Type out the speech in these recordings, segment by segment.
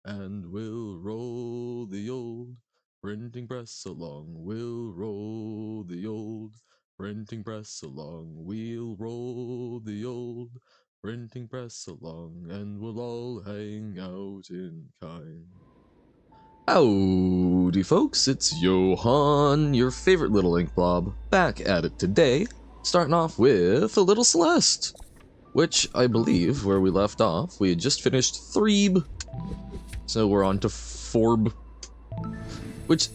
and we'll roll the old printing press along. We'll roll the old printing press along. We'll roll the old printing press along, and we'll all hang out in kind. Howdy folks, it's Johan, your favorite little ink blob, back at it today, starting off with a little Celeste, which I believe, where we left off, we had just finished Threeb, so we're on to Fourb, which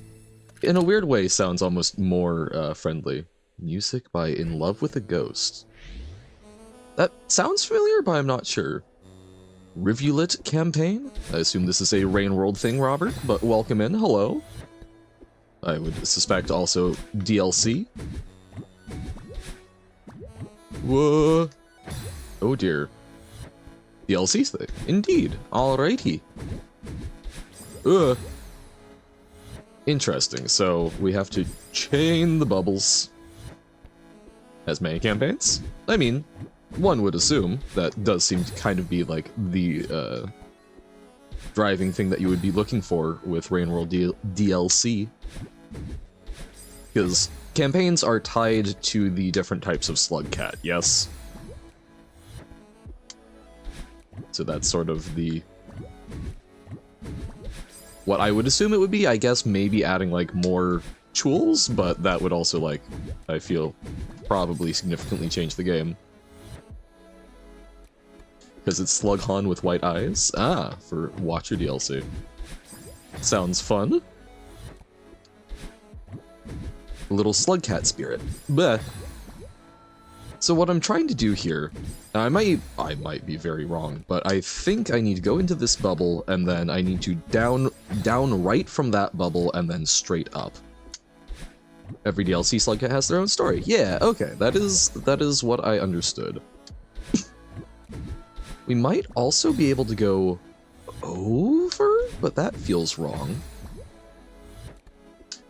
in a weird way sounds almost more friendly. Music by In Love with a Ghost. That sounds familiar, but I'm not sure. Reupload campaign? I assume this is a Rain World thing, Robert, but welcome in, hello. I would suspect also DLC. Whoa. Oh dear. DLC thing, indeed, alrighty. Interesting, so we have to chain the bubbles. As many campaigns? I mean, one would assume that does seem to kind of be like the driving thing that you would be looking for with Rain World DLC. Because campaigns are tied to the different types of slug cat, yes? So that's sort of the... what I would assume it would be, I guess maybe adding like more tools, but that would also like, I feel, probably significantly change the game. Because it's Slughorn with white eyes? Ah, for Watcher DLC. Sounds fun. A little slugcat spirit. Bleh. So what I'm trying to do here, I might be very wrong, but I think I need to go into this bubble, and then I need to down right from that bubble, and then straight up. Every DLC slugcat has their own story. Yeah, okay, that is what I understood. We might also be able to go over, but that feels wrong.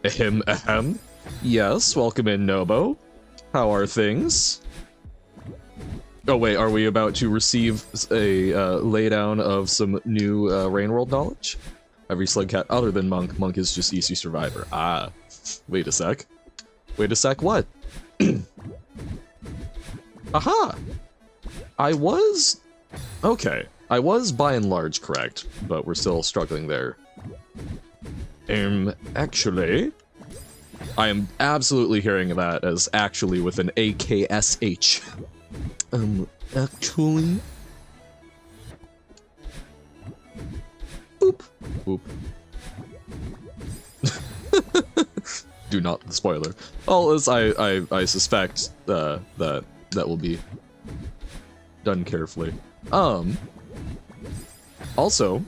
Ahem, ahem. Yes, welcome in, Nobo. How are things? Oh wait, are we about to receive a laydown of some new Rain World knowledge? Every slugcat other than Monk. Monk is just EC Survivor. Ah, wait a sec. Wait a sec, what? Aha! Okay, I was by and large correct, but we're still struggling there. Actually, I am absolutely hearing that as actually with an AKSH. Actually? Boop. Boop. Do not the spoiler. Well, as I suspect that will be done carefully. Also,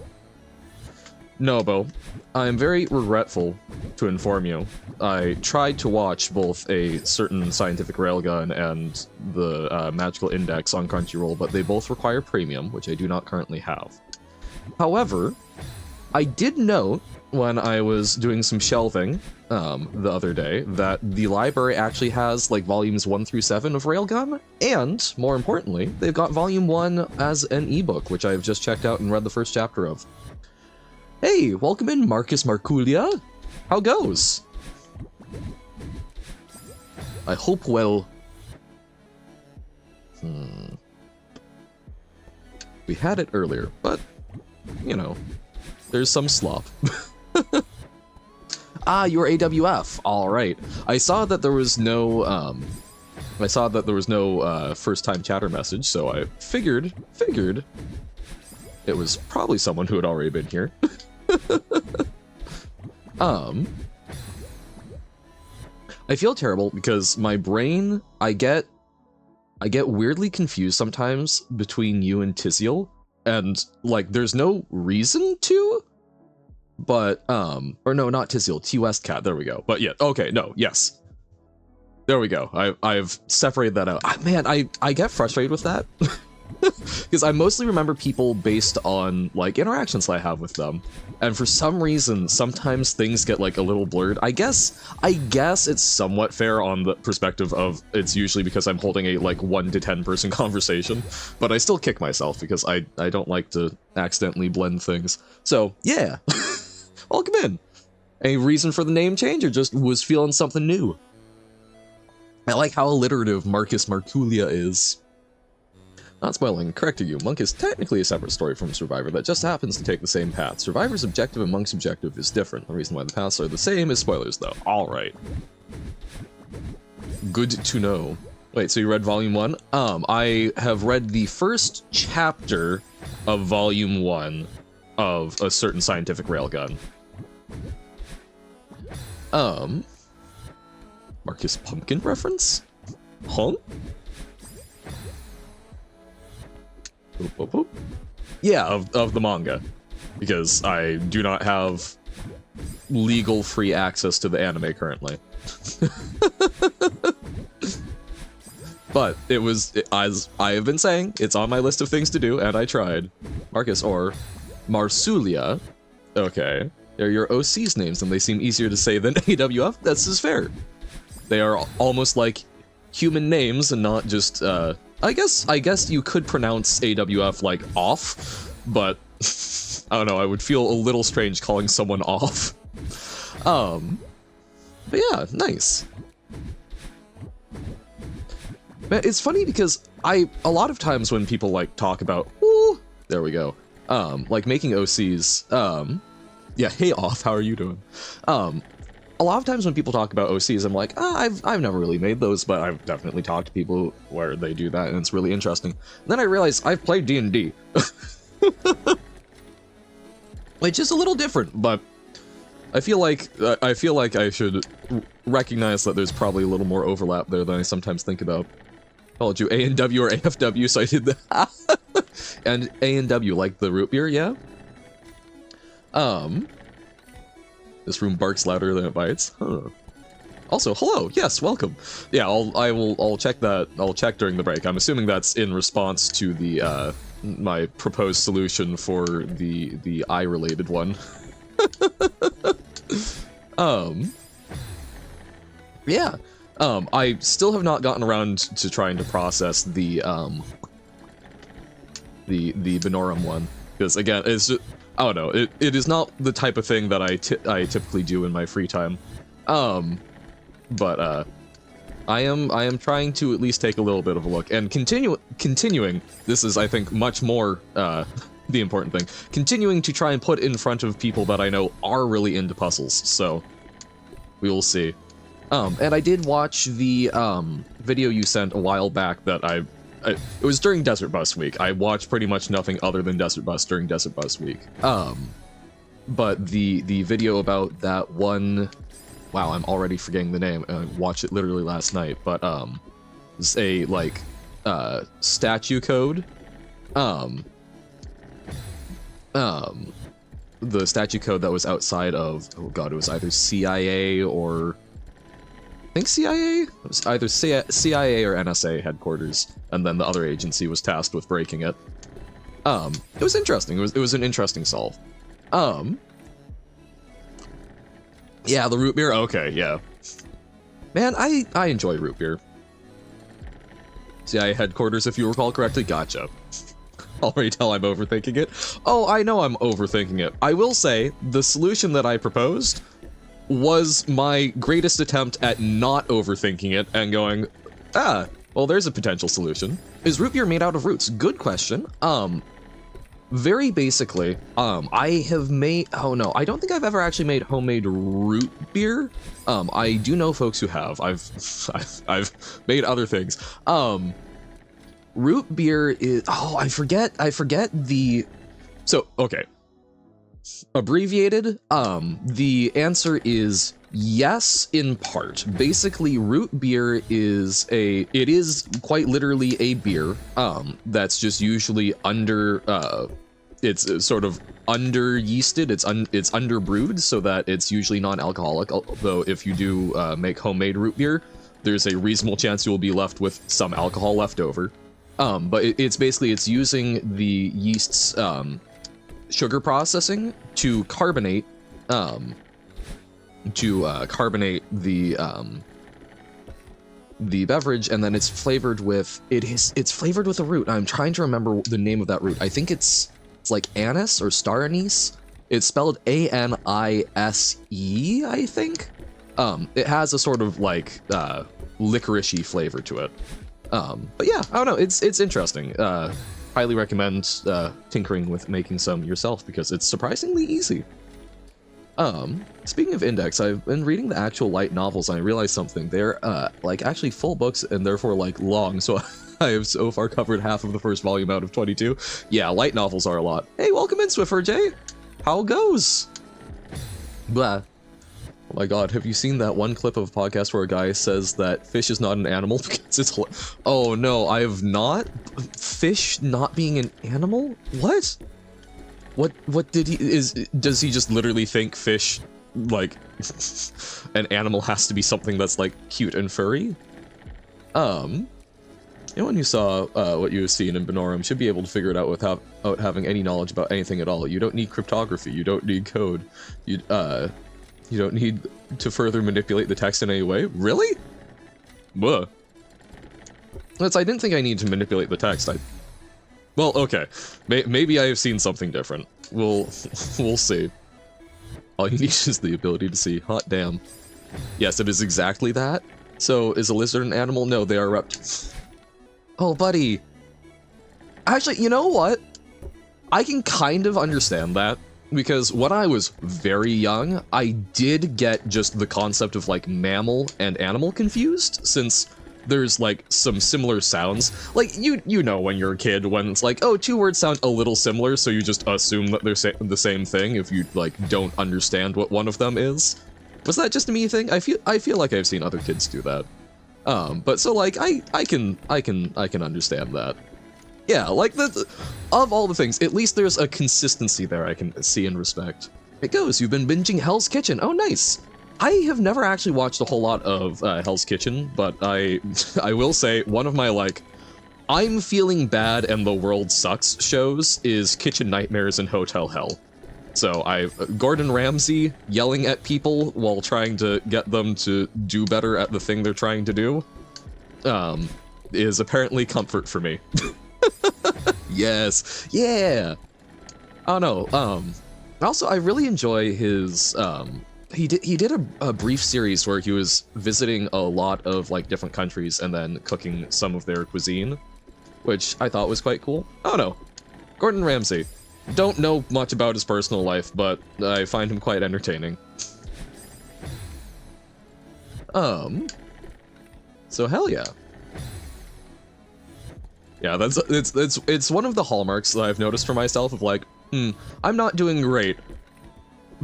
Nobo, I'm very regretful to inform you. I tried to watch both a certain scientific railgun and the magical index on Crunchyroll, but they both require premium, which I do not currently have. However, I did note when I was doing some shelving the other day that the library actually has like volumes 1 through 7 of Railgun, and more importantly, they've got volume 1 as an ebook, which I've just checked out and read the first chapter of. Hey, welcome in, Marcus Marculia. How goes? I hope well. We had it earlier, but you know, there's some slop. Ah, you're AWF. All right. I saw that there was no first-time chatter message, so I figured it was probably someone who had already been here. I feel terrible because my brain, I get weirdly confused sometimes between you and Tiziel, and like there's no reason to. But, or no, not Tiziel, T-West Cat, there we go. But yeah, okay, no, yes. There we go, I've separated that out. Man, I get frustrated with that. Because I mostly remember people based on, like, interactions I have with them. And for some reason, sometimes things get, like, a little blurred. I guess it's somewhat fair on the perspective of it's usually because I'm holding a, like, 1 to 10 person conversation. But I still kick myself because I don't like to accidentally blend things. So, yeah. Welcome in. A reason for the name change or just was feeling something new? I like how alliterative Marcus Martulia is. Not spoiling, correcting you, Monk is technically a separate story from Survivor that just happens to take the same path. Survivor's objective and Monk's objective is different. The reason why the paths are the same is spoilers, though. Alright. Good to know. Wait, so you read Volume 1? I have read the first chapter of Volume 1 of a certain scientific railgun. Marcus Pumpkin reference? Huh? Boop, boop, boop. Yeah, of the manga. Because I do not have legal free access to the anime currently. But it was, as I have been saying, it's on my list of things to do, and I tried. Marcus, or Marsulia. Okay. They're your OC's names, and they seem easier to say than AWF. That's just fair. They are almost like human names, and not just, I guess you could pronounce AWF like off, but I don't know, I would feel a little strange calling someone off. But yeah, nice. Man, it's funny because a lot of times when people like talk about, ooh, there we go, like making OCs, yeah, hey off, how are you doing? A lot of times when people talk about OCs, I'm like, I've never really made those, but I've definitely talked to people where they do that, and it's really interesting. And then I realized I've played D&D. Which is a little different, but I feel like I should recognize that there's probably a little more overlap there than I sometimes think about. Called you A&W or AFW, so I did that. And A&W, like the root beer, yeah? This room barks louder than it bites. Huh. Also, hello. Yes, welcome. Yeah, I'll check that. I'll check during the break. I'm assuming that's in response to the my proposed solution for the eye-related one. Yeah. I still have not gotten around to trying to process the Benorum one, because again, it's just, I don't know, it is not the type of thing that I typically do in my free time. But I am trying to at least take a little bit of a look, and continuing, this is, I think, much more the important thing, continuing to try and put in front of people that I know are really into puzzles, so we will see. And I did watch the video you sent a while back that it was during Desert Bus Week. I watched pretty much nothing other than Desert Bus during Desert Bus Week. But the video about that one, wow, I'm already forgetting the name. I watched it literally last night, but it's a like statue code. The statue code that was outside of, oh god, it was either CIA or I think CIA? It was either CIA or NSA headquarters, and then the other agency was tasked with breaking it. It was interesting. It was an interesting solve. Yeah, the root beer? Okay, yeah. Man, I enjoy root beer. CIA headquarters, if you recall correctly. Gotcha. Already tell I'm overthinking it. Oh, I know I'm overthinking it. I will say, the solution that I proposed was my greatest attempt at not overthinking it and going, well, there's a potential solution. Is root beer made out of roots? Good question. Very basically, I have made, oh no, I don't think I've ever actually made homemade root beer. I do know folks who have. I've made other things. Root beer is, oh, I forget the, so, okay. Abbreviated, the answer is yes, in part. Basically, root beer is it is quite literally a beer, that's just usually under, it's sort of under yeasted, it's under brewed, so that it's usually non-alcoholic, although if you do make homemade root beer, there's a reasonable chance you will be left with some alcohol left over. But it's basically, it's using the yeast's sugar processing to carbonate, the beverage, and then it's flavored with, it's flavored with a root. I'm trying to remember the name of that root. I think it's like anise or star anise. It's spelled Anise, I think. It has a sort of like licoricey flavor to it. But yeah, I don't know, it's interesting. Highly recommend tinkering with making some yourself because it's surprisingly easy. Speaking of index, I've been reading the actual light novels and I realized something. They're like actually full books and therefore like long, so I have so far covered half of the first volume out of 22. Yeah, light novels are a lot. Hey, welcome in, Swiffer J! How goes? Blah. Oh my god, have you seen that one clip of a podcast where a guy says that fish is not an animal because it's... Oh no, I have not? Fish not being an animal? What? What did he... Does he just literally think fish, like, an animal has to be something that's, like, cute and furry? Anyone who saw what you have seen in Benorum should be able to figure it out without having any knowledge about anything at all. You don't need cryptography, you don't need code, you don't need to further manipulate the text in any way. Really? Whoa. I didn't think I need to manipulate the text. Well, okay. Maybe I have seen something different. We'll see. All you need is the ability to see. Hot damn. Yes, it is exactly that. So, is a lizard an animal? No, they are reptiles. Oh, buddy. Actually, you know what? I can kind of understand that. Because when I was very young, I did get just the concept of, like, mammal and animal confused, since there's, like, some similar sounds. Like, you know when you're a kid, when it's like, oh, two words sound a little similar, so you just assume that they're the same thing if you, like, don't understand what one of them is. Was that just a me thing? I feel like I've seen other kids do that. But so, like, I can understand that. Yeah, like, of all the things, at least there's a consistency there I can see and respect. It goes, you've been binging Hell's Kitchen. Oh, nice. I have never actually watched a whole lot of Hell's Kitchen, but I will say one of my, like, I'm feeling bad and the world sucks shows is Kitchen Nightmares and Hotel Hell. So Gordon Ramsay yelling at people while trying to get them to do better at the thing they're trying to do, is apparently comfort for me. Yes, yeah. Oh no. Also, I really enjoy his. He did a brief series where he was visiting a lot of like different countries and then cooking some of their cuisine, which I thought was quite cool. Oh no, Gordon Ramsay. Don't know much about his personal life, but I find him quite entertaining. So hell yeah. Yeah, it's one of the hallmarks that I've noticed for myself of like, I'm not doing great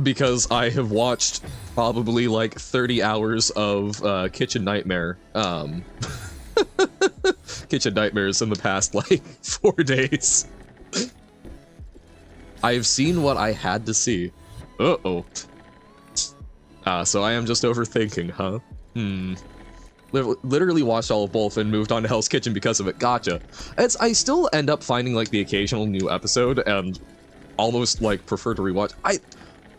because I have watched probably like 30 hours of Kitchen Nightmare, Kitchen Nightmares in the past like 4 days. I've seen what I had to see. Uh-oh. So I am just overthinking, huh? Literally watched all of both and moved on to Hell's Kitchen because of it. Gotcha. I still end up finding like the occasional new episode and almost like prefer to rewatch.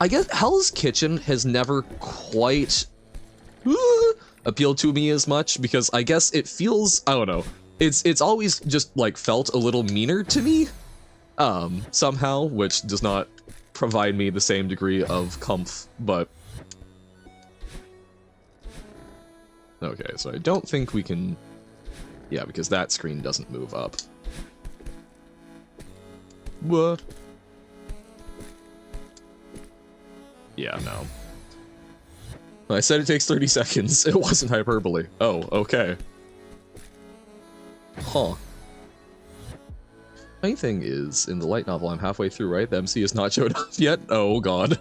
I guess Hell's Kitchen has never quite appealed to me as much because I guess it feels, I don't know. It's always just like felt a little meaner to me. Somehow, which does not provide me the same degree of comfort, but... Okay, so I don't think we can... Yeah, because that screen doesn't move up. What? Yeah, no. I said it takes 30 seconds. It wasn't hyperbole. Oh, okay. Huh. Funny thing is, in the light novel I'm halfway through, right? The MC has not showed up yet? Oh god.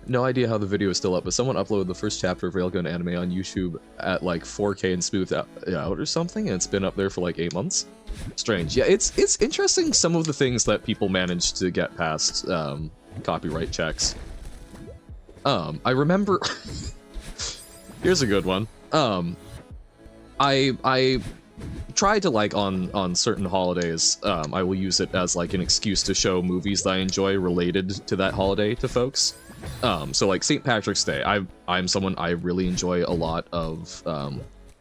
No idea how the video is still up, but someone uploaded the first chapter of Railgun anime on YouTube at like 4K and smoothed out or something, and it's been up there for like 8 months. Strange. Yeah, it's interesting some of the things that people manage to get past copyright checks. I remember... Here's a good one. I try to, like, on certain holidays, I will use it as like an excuse to show movies that I enjoy related to that holiday to folks. So like St. Patrick's Day, I'm someone, I really enjoy a lot of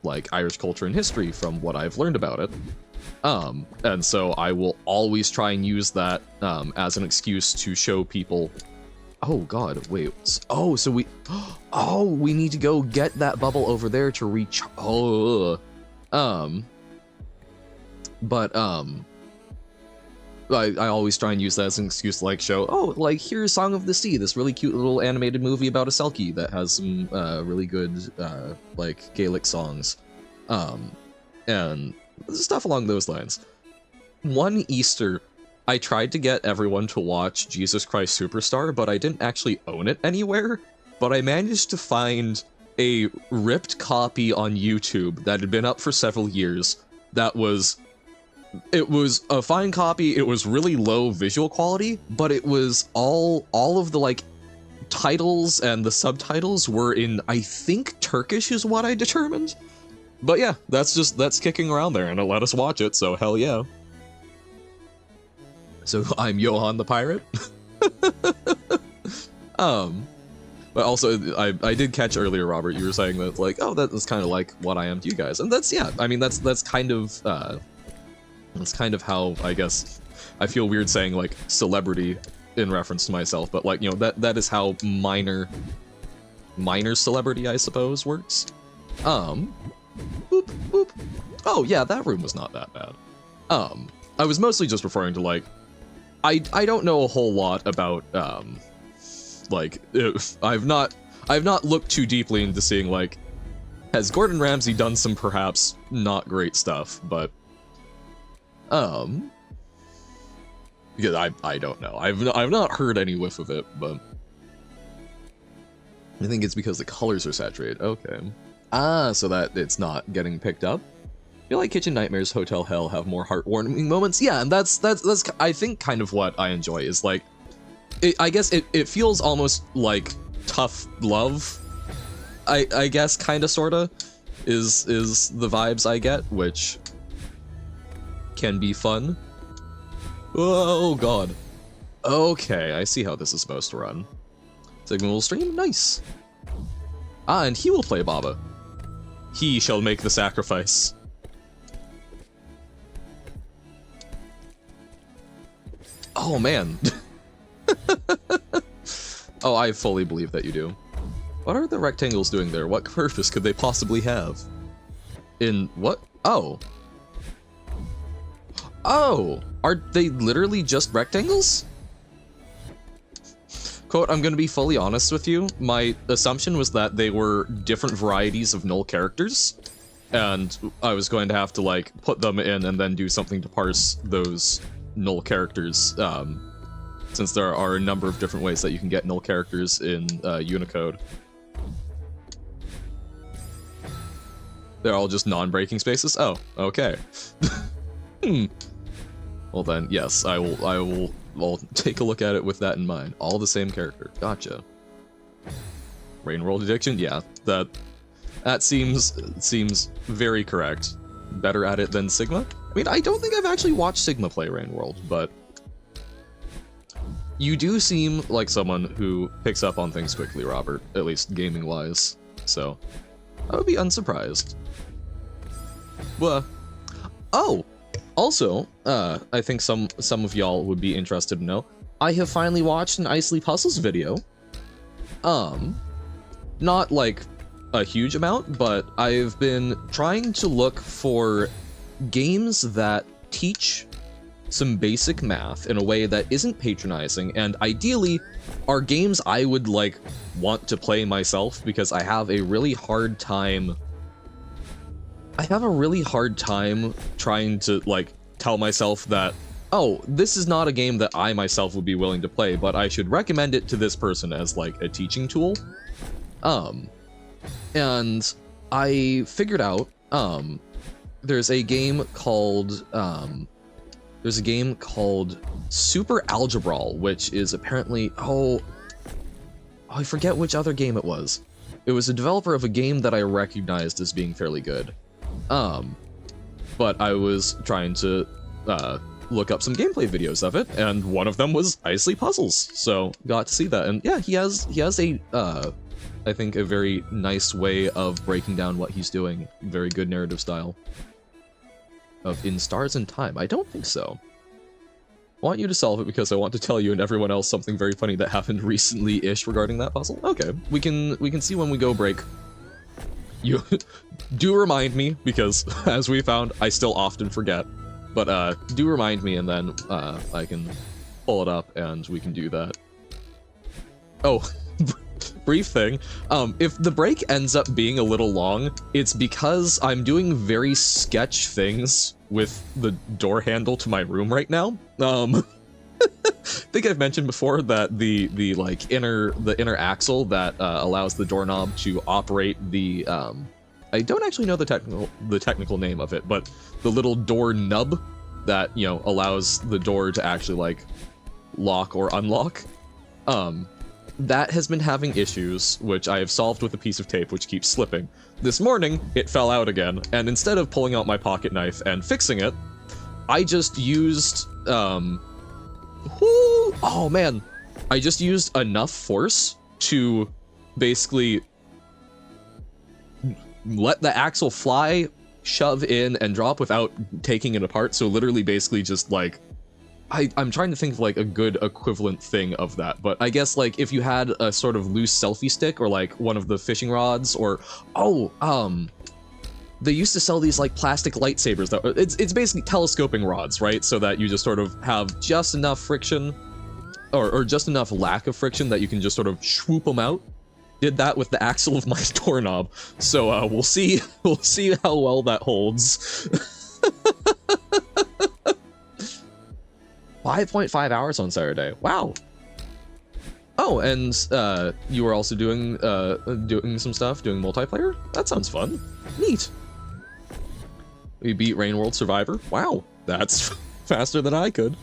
like Irish culture and history from what I've learned about it. And so I will always try and use that as an excuse to show people, oh god, wait, oh, so we need to go get that bubble over there to reach, I always try and use that as an excuse to, like, show, oh, like, here's Song of the Sea, this really cute little animated movie about a Selkie that has some really good, like, Gaelic songs. And stuff along those lines. One Easter, I tried to get everyone to watch Jesus Christ Superstar, but I didn't actually own it anywhere. But I managed to find a ripped copy on YouTube that had been up for several years that was... It was a fine copy, it was really low visual quality, but it was all of the, like, titles and the subtitles were in, I think, Turkish is what I determined. But yeah, that's kicking around there, and it let us watch it, so hell yeah. So I'm Johan the Pirate. But also, I did catch earlier, Robert, you were saying that, like, oh, that's kind of like what I am to you guys. And that's, yeah, I mean, that's kind of how, I guess, I feel weird saying, like, celebrity in reference to myself, but, like, you know, that is how minor celebrity, I suppose, works. Boop, boop. Oh, yeah, that room was not that bad. I was mostly just referring to, like, I don't know a whole lot about, like, I've not looked too deeply into seeing, like, has Gordon Ramsay done some perhaps not great stuff, but, yeah, I don't know. I've not heard any whiff of it, but I think it's because the colors are saturated. Okay. Ah, so that it's not getting picked up. I feel like Kitchen Nightmares, Hotel Hell have more heartwarming moments. Yeah, and that's I think kind of what I enjoy is, like, I guess it feels almost like tough love. I guess kinda sorta is the vibes I get, which can be fun. Oh god. Okay, I see how this is supposed to run. Sigma will stream? Nice. Ah, and he will play Baba. He shall make the sacrifice. Oh man. Oh, I fully believe that you do. What are the rectangles doing there? What purpose could they possibly have? In what? Oh. Oh! Are they literally just rectangles? Quote, I'm gonna be fully honest with you, my assumption was that they were different varieties of null characters, and I was going to have to, like, put them in and then do something to parse those null characters, since there are a number of different ways that you can get null characters in Unicode. They're all just non-breaking spaces? Oh, okay. Well then, yes, I'll take a look at it with that in mind. All the same character. Gotcha. Rain World Addiction? Yeah, that seems very correct. Better at it than Sigma? I mean, I don't think I've actually watched Sigma play Rain World, but you do seem like someone who picks up on things quickly, Robert, at least gaming-wise, so I would be unsurprised. Well, oh! Also, I think some of y'all would be interested to know, I have finally watched an Isley Puzzles video. Not like a huge amount, but I've been trying to look for games that teach some basic math in a way that isn't patronizing, and ideally are games I would, like, want to play myself, because I have a really hard time trying to, like, tell myself that, oh, this is not a game that I myself would be willing to play, but I should recommend it to this person as, like, a teaching tool. And I figured out, there's a game called Super Algebral, which is apparently, I forget which other game it was. It was a developer of a game that I recognized as being fairly good. But I was trying to look up some gameplay videos of it, and one of them was Isley Puzzles, so got to see that. And yeah, he has a I think a very nice way of breaking down what he's doing. Very good narrative style. Of In Stars and Time. I don't think so. I want you to solve it because I want to tell you and everyone else something very funny that happened recently-ish regarding that puzzle. Okay, we can see when we go break. You do remind me, because as we found, I still often forget. But do remind me, and then I can pull it up and we can do that. Oh, brief thing. If the break ends up being a little long, it's because I'm doing very sketch things with the door handle to my room right now. I think I've mentioned before that the inner axle that allows the doorknob to operate the I don't actually know the technical name of it, but the little door nub that, you know, allows the door to actually like lock or unlock. That has been having issues, which I have solved with a piece of tape which keeps slipping. This morning, it fell out again, and instead of pulling out my pocket knife and fixing it, I just used, oh man, I just used enough force to basically let the axle fly, shove in, and drop without taking it apart, so literally basically just like, I'm trying to think of like a good equivalent thing of that, but I guess like if you had a sort of loose selfie stick or like one of the fishing rods or, they used to sell these like plastic lightsabers that it's basically telescoping rods, right? So that you just sort of have just enough friction or just enough lack of friction that you can just sort of swoop them out. Did that with the axle of my doorknob. So we'll see how well that holds. 5.5 hours on Saturday. Wow. Oh, and you were also doing some stuff, doing multiplayer? That sounds fun. Neat. We beat Rain World Survivor. Wow, that's faster than I could.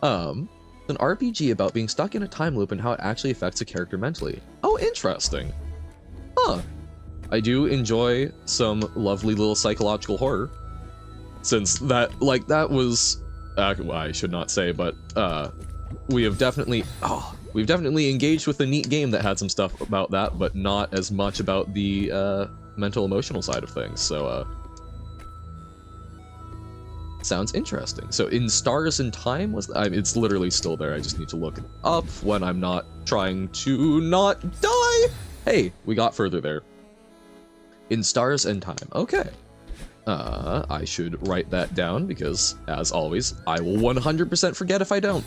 An RPG about being stuck in a time loop and how it actually affects a character mentally. Oh, interesting. Huh. I do enjoy some lovely little psychological horror. Since that was... well, I should not say, but we've definitely engaged with a neat game that had some stuff about that, but not as much about the mental emotional side of things. So sounds interesting. So In Stars and Time it's literally still there. I just need to look it up when I'm not trying to not die. Hey, we got further there. In Stars and Time. Okay. I should write that down because, as always, I will 100% forget if I don't.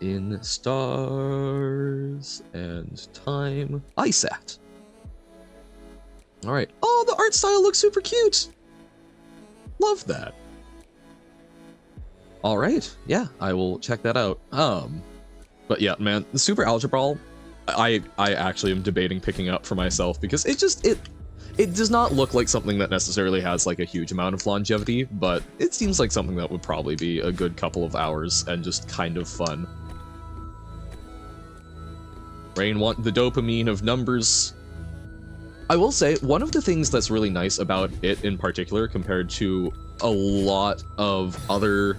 In Stars and Time, ISAT. Alright. Oh, the art style looks super cute! Love that. Alright, yeah, I will check that out. But yeah, man, the Super Algebra, I actually am debating picking up for myself because it does not look like something that necessarily has like a huge amount of longevity, but it seems like something that would probably be a good couple of hours and just kind of fun. Rain want the dopamine of numbers. I will say, one of the things that's really nice about it in particular compared to a lot of other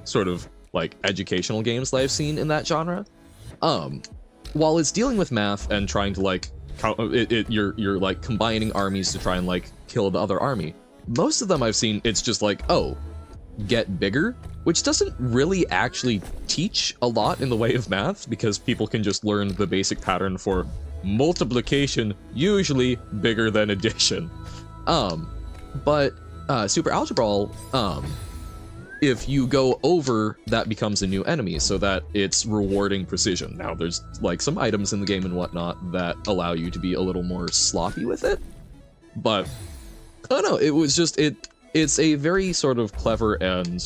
sort of like educational games that I've seen in that genre, while it's dealing with math and trying to like you're like combining armies to try and like kill the other army, most of them I've seen it's just like, oh, get bigger, which doesn't really actually teach a lot in the way of math because people can just learn the basic pattern for multiplication, usually bigger than addition. But Super Algebra, if you go over, that becomes a new enemy, so that it's rewarding precision. Now, there's like some items in the game and whatnot that allow you to be a little more sloppy with it, but I don't know, it was just, it's a very sort of clever and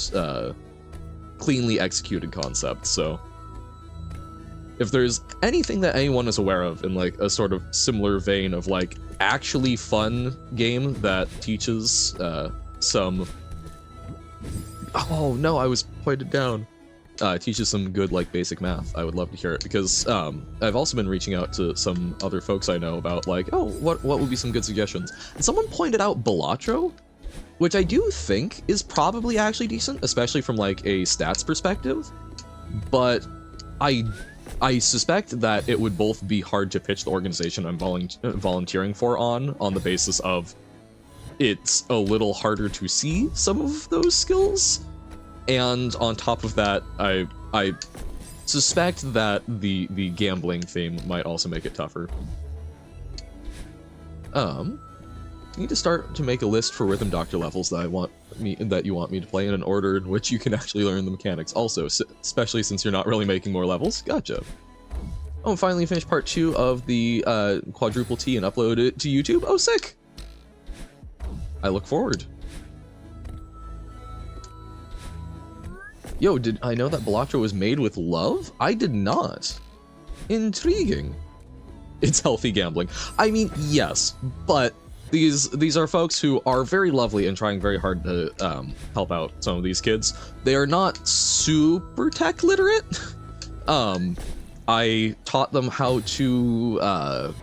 cleanly executed concept, so if there's anything that anyone is aware of in like a sort of similar vein of like actually fun game that teaches some... Oh no, I was pointed down. teaches some good, like, basic math, I would love to hear it, because I've also been reaching out to some other folks I know about, like, oh, what would be some good suggestions? And someone pointed out Balatro, which I do think is probably actually decent, especially from, like, a stats perspective, but I suspect that it would both be hard to pitch the organization I'm volunteering for on the basis of it's a little harder to see some of those skills, and on top of that, I suspect that the gambling theme might also make it tougher. I need to start to make a list for Rhythm Doctor levels that you want me to play in an order in which you can actually learn the mechanics. Also, especially since you're not really making more levels. Gotcha. Oh, and finally finished part 2 of the quadruple T and upload it to YouTube. Oh, sick! I look forward. Yo, did I know that Balatro was made with love? I did not. Intriguing. It's healthy gambling. I mean, yes, but these are folks who are very lovely and trying very hard to help out some of these kids. They are not super tech literate. I taught them how to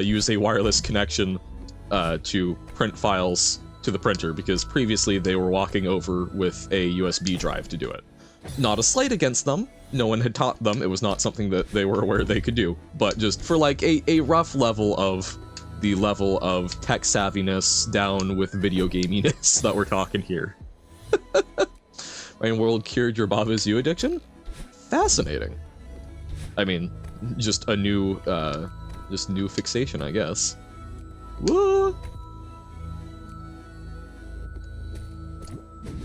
use a wireless connection to print files to the printer, because previously they were walking over with a USB drive to do it. Not a slight against them. No one had taught them. It was not something that they were aware they could do. But just for like a rough level of the level of tech savviness down with video gaminess that we're talking here. Rain World cured your Baba Zoo addiction? Fascinating. I mean, just a new fixation, I guess. Whoa!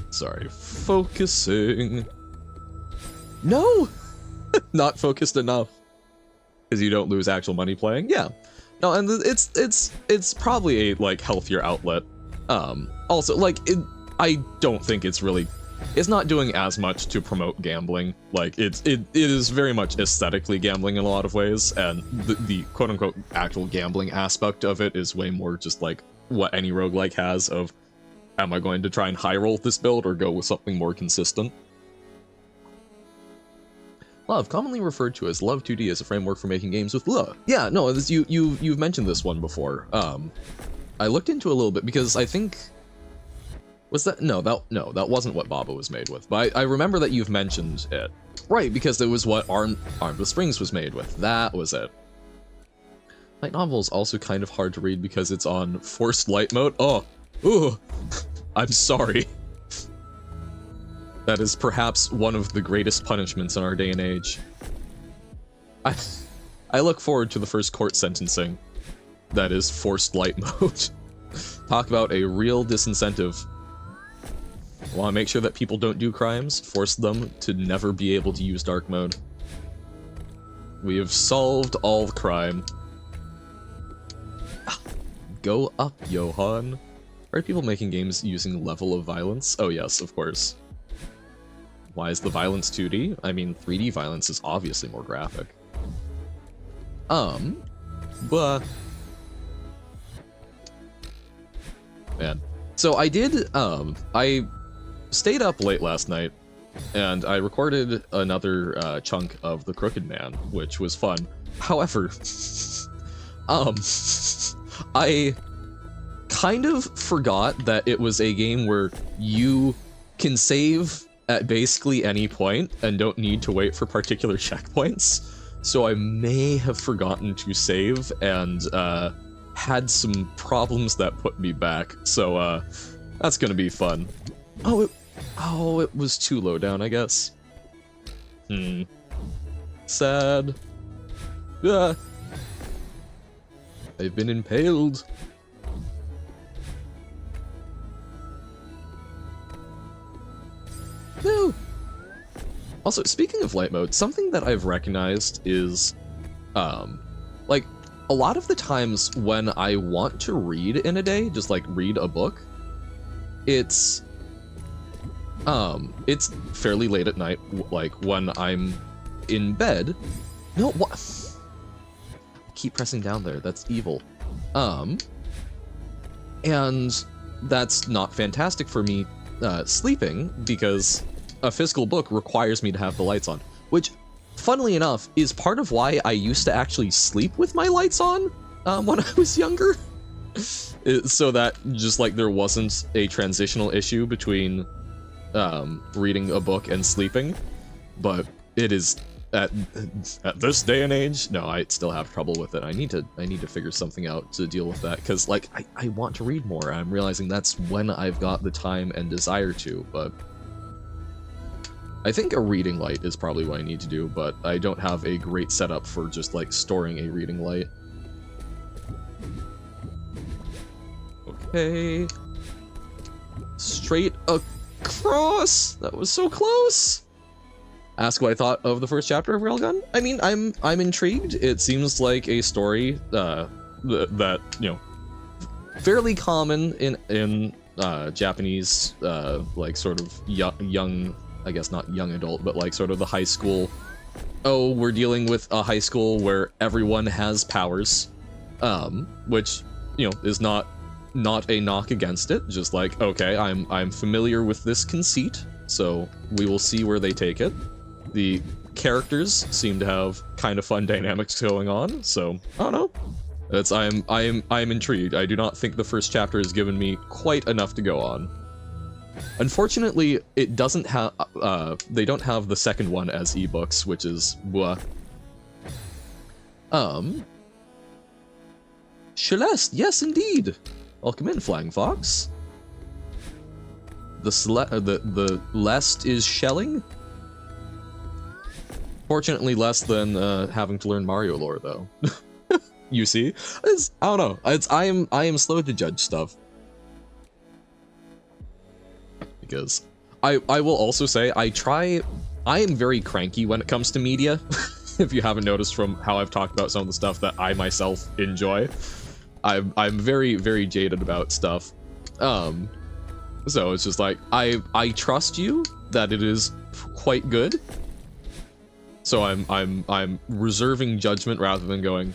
Sorry, focusing. No! Not focused enough. Because you don't lose actual money playing? Yeah. No, and it's probably a, like, healthier outlet. Also, like, I don't think it's not doing as much to promote gambling. Like, it is very much aesthetically gambling in a lot of ways, and the quote-unquote actual gambling aspect of it is way more just, like, what any roguelike has of, am I going to try and high-roll this build or go with something more consistent? Love, commonly referred to as Love 2D, as a framework for making games with love. Yeah, no, you've mentioned this one before. I looked into it a little bit because I think that wasn't what Baba was made with. But I remember that you've mentioned it, right? Because it was what Armed with Springs was made with. That was it. Light novel is also kind of hard to read because it's on forced light mode. Oh, ooh, I'm sorry. That is perhaps one of the greatest punishments in our day and age. I look forward to the first court sentencing that is forced light mode. Talk about a real disincentive. Want to make sure that people don't do crimes, force them to never be able to use dark mode. We have solved all the crime. Go up, Johan. Are people making games using level of violence? Oh yes, of course. Why is the violence 2D? I mean, 3D violence is obviously more graphic. But... Man. So I did, I stayed up late last night, and I recorded another chunk of The Crooked Man, which was fun. However, I kind of forgot that it was a game where you can save at basically any point and don't need to wait for particular checkpoints. So I may have forgotten to save and had some problems that put me back. So that's gonna be fun. Oh, it was too low down, I guess. Sad. I've been impaled. No. Also, speaking of light mode, something that I've recognized is, like, a lot of the times when I want to read in a day, just like read a book, it's fairly late at night, like when I'm in bed. No, what? I keep pressing down there, that's evil. And that's not fantastic for me sleeping, because a physical book requires me to have the lights on, which, funnily enough, is part of why I used to actually sleep with my lights on when I was younger. So that just like there wasn't a transitional issue between reading a book and sleeping, but it is at this day and age, no, I still have trouble with it. I need to figure something out to deal with that, because like I want to read more. I'm realizing that's when I've got the time and desire to, but I think a reading light is probably what I need to do, but I don't have a great setup for just like storing a reading light. Okay. Straight across! That was so close! Ask what I thought of the first chapter of Railgun? I mean, I'm intrigued. It seems like a story that, you know, fairly common in Japanese, like sort of young, I guess not young adult, but like sort of the high school. Oh, we're dealing with a high school where everyone has powers, which, you know, is not a knock against it. Just like, okay, I'm familiar with this conceit, so we will see where they take it. The characters seem to have kind of fun dynamics going on, so I don't know. I'm intrigued. I do not think the first chapter has given me quite enough to go on. Unfortunately, it doesn't have they don't have the second one as ebooks, which is Bouba. Celeste, yes indeed. Welcome in, Flying Fox. The Celeste is shelling. Fortunately, less than having to learn Mario lore, though. You see, I don't know. I am slow to judge stuff, because I will also say I am very cranky when it comes to media. If you haven't noticed from how I've talked about some of the stuff that I myself enjoy, I'm very, very jaded about stuff. So it's just like I trust you that it is quite good. So I'm reserving judgment rather than going,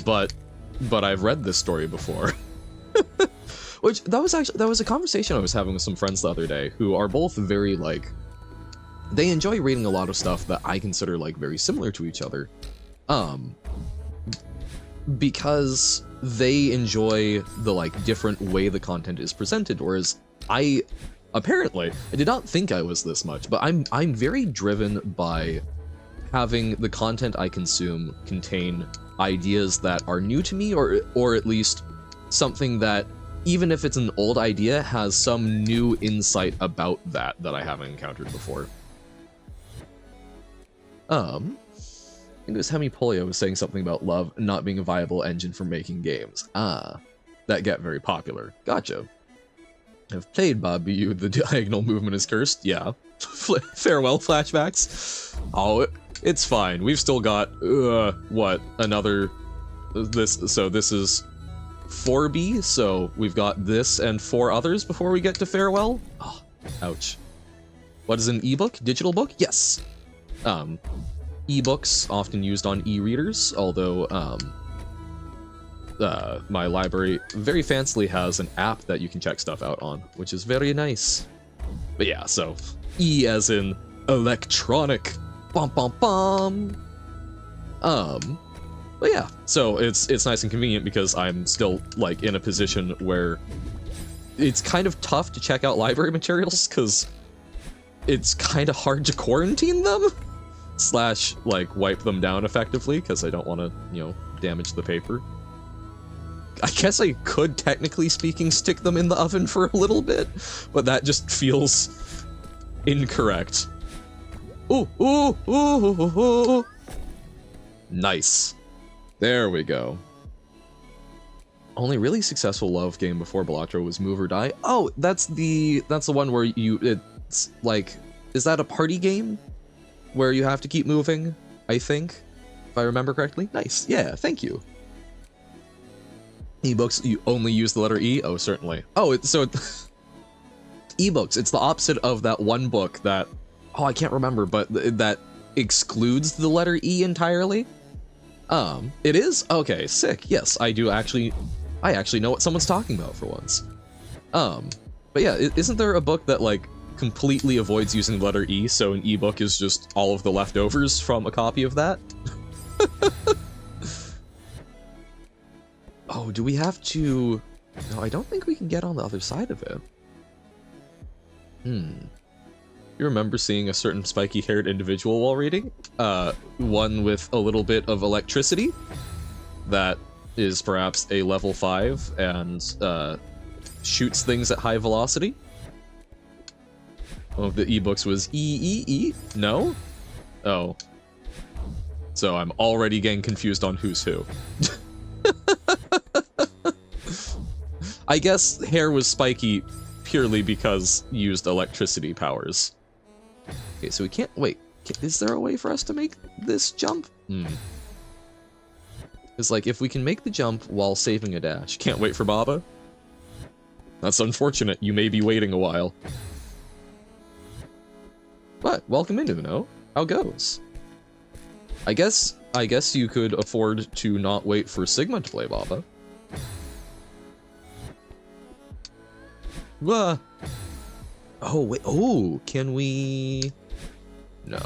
but I've read this story before. Which that was a conversation I was having with some friends the other day, who are both very like, they enjoy reading a lot of stuff that I consider like very similar to each other. Because they enjoy the like different way the content is presented, whereas I did not think I was this much, but I'm very driven by having the content I consume contain ideas that are new to me, or at least something that, even if it's an old idea, has some new insight about that I haven't encountered before. I think it was Hemipolio was saying something about love not being a viable engine for making games. Ah, that get very popular. Gotcha. I've played Bobby, the diagonal movement is cursed. Yeah. Farewell flashbacks. Oh, it's fine. We've still got, what, another, so this is 4B, so we've got this and 4 others before we get to Farewell. Oh, ouch. What is an ebook? Digital book? Yes. Ebooks often used on e-readers, although my library very fancily has an app that you can check stuff out on, which is very nice. But yeah, so E as in electronic. Bum bum bum. But yeah, so it's nice and convenient because I'm still like in a position where it's kind of tough to check out library materials because it's kind of hard to quarantine them. / like wipe them down effectively, because I don't want to, you know, damage the paper. I guess I could, technically speaking, stick them in the oven for a little bit, but that just feels incorrect. Ooh, ooh, ooh, ooh, ooh. Nice. There we go. Only really successful love game before Balatro was Move or Die. Oh, that's the one where it's like, is that a party game? Where you have to keep moving, I think, if I remember correctly. Nice, yeah, thank you. Ebooks, you only use the letter E? Oh, certainly. Oh, ebooks, it's the opposite of that one book that, oh, I can't remember, but that excludes the letter E entirely. It is? Okay, sick. Yes, I actually know what someone's talking about for once. But yeah, isn't there a book that, like, completely avoids using the letter E, so an ebook is just all of the leftovers from a copy of that. Oh, do we have to... No, I don't think we can get on the other side of it. You remember seeing a certain spiky-haired individual while reading? One with a little bit of electricity that is perhaps a level 5 and shoots things at high velocity. One of the ebooks was E? No? Oh. So I'm already getting confused on who's who. I guess hair was spiky purely because used electricity powers. Okay, so we can't... Wait, is there a way for us to make this jump? It's like, if we can make the jump while saving a dash. Can't wait for Bouba? That's unfortunate. You may be waiting a while. But, welcome in, Uno. How goes? I guess you could afford to not wait for Sigma to play Bouba. Oh, wait. Oh, can we... No.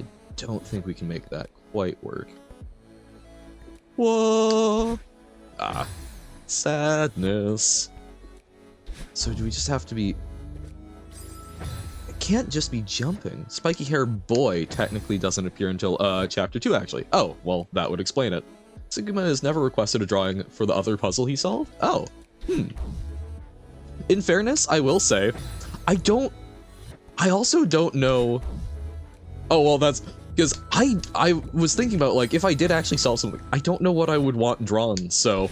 I don't think we can make that quite work. Whoa! Ah. Sadness. So do we just have to be... It can't just be jumping. Spiky hair boy technically doesn't appear until, chapter 2, actually. Oh, well, that would explain it. Sigma has never requested a drawing for the other puzzle he solved? Oh. In fairness, I will say, I also don't know... Oh, well, that's... Because I was thinking about, like, if I did actually solve something, I don't know what I would want drawn, so...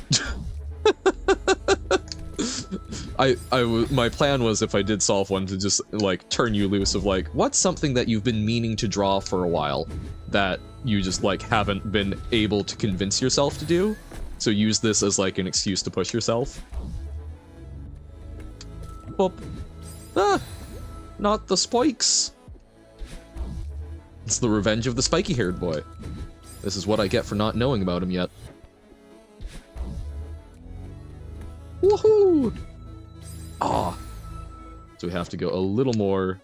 My plan was, if I did solve one, to just, like, turn you loose of, like, what's something that you've been meaning to draw for a while that you just, like, haven't been able to convince yourself to do? So use this as, like, an excuse to push yourself. Boop. Ah! Not the spikes! It's the revenge of the spiky-haired boy. This is what I get for not knowing about him yet. Woohoo! Ah. So we have to go a little more...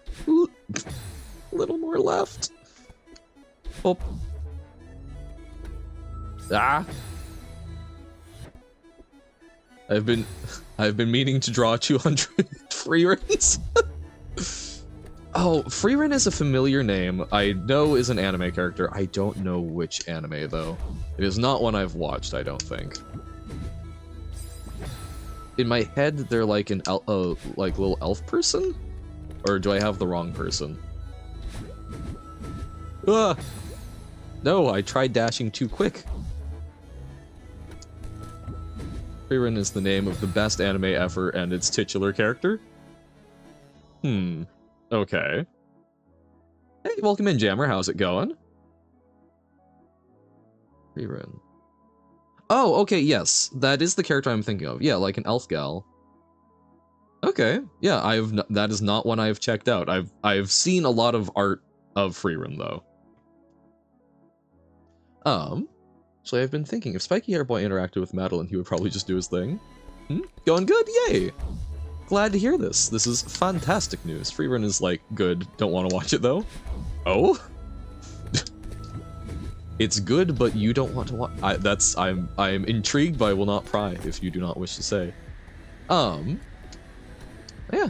little more left. Oh. Ah! I've been meaning to draw 200 Freerins. Oh, Freerin is a familiar name. I know is an anime character. I don't know which anime, though. It is not one I've watched, I don't think. In my head, they're like an like little elf person? Or do I have the wrong person? Ah! No, I tried dashing too quick. Freerin is the name of the best anime ever and its titular character? Okay. Hey, welcome in, Jammer. How's it going? Freerin. Oh, okay, yes. That is the character I'm thinking of. Yeah, like an elf gal. Okay. Yeah, that is not one I've checked out. I've seen a lot of art of Freerin, though. So I've been thinking, if Spiky Hair Boy interacted with Madeline, he would probably just do his thing. Going good? Yay! Glad to hear this. This is fantastic news. Freerun is, like, good. Don't want to watch it, though. Oh? It's good, but you don't want to watch... I'm intrigued, but I will not pry, if you do not wish to say. Yeah,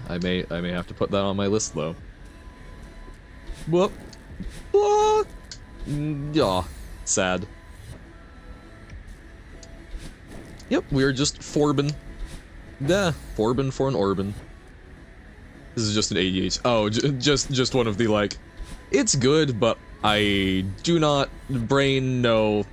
I may have to put that on my list, though. Whoop. What? Yeah, sad. Yep, we're just Fourbin. Yeah, Fourbin for an Orbin. This is just an ADH. Oh, just one of the, like, it's good, but I do not brain no.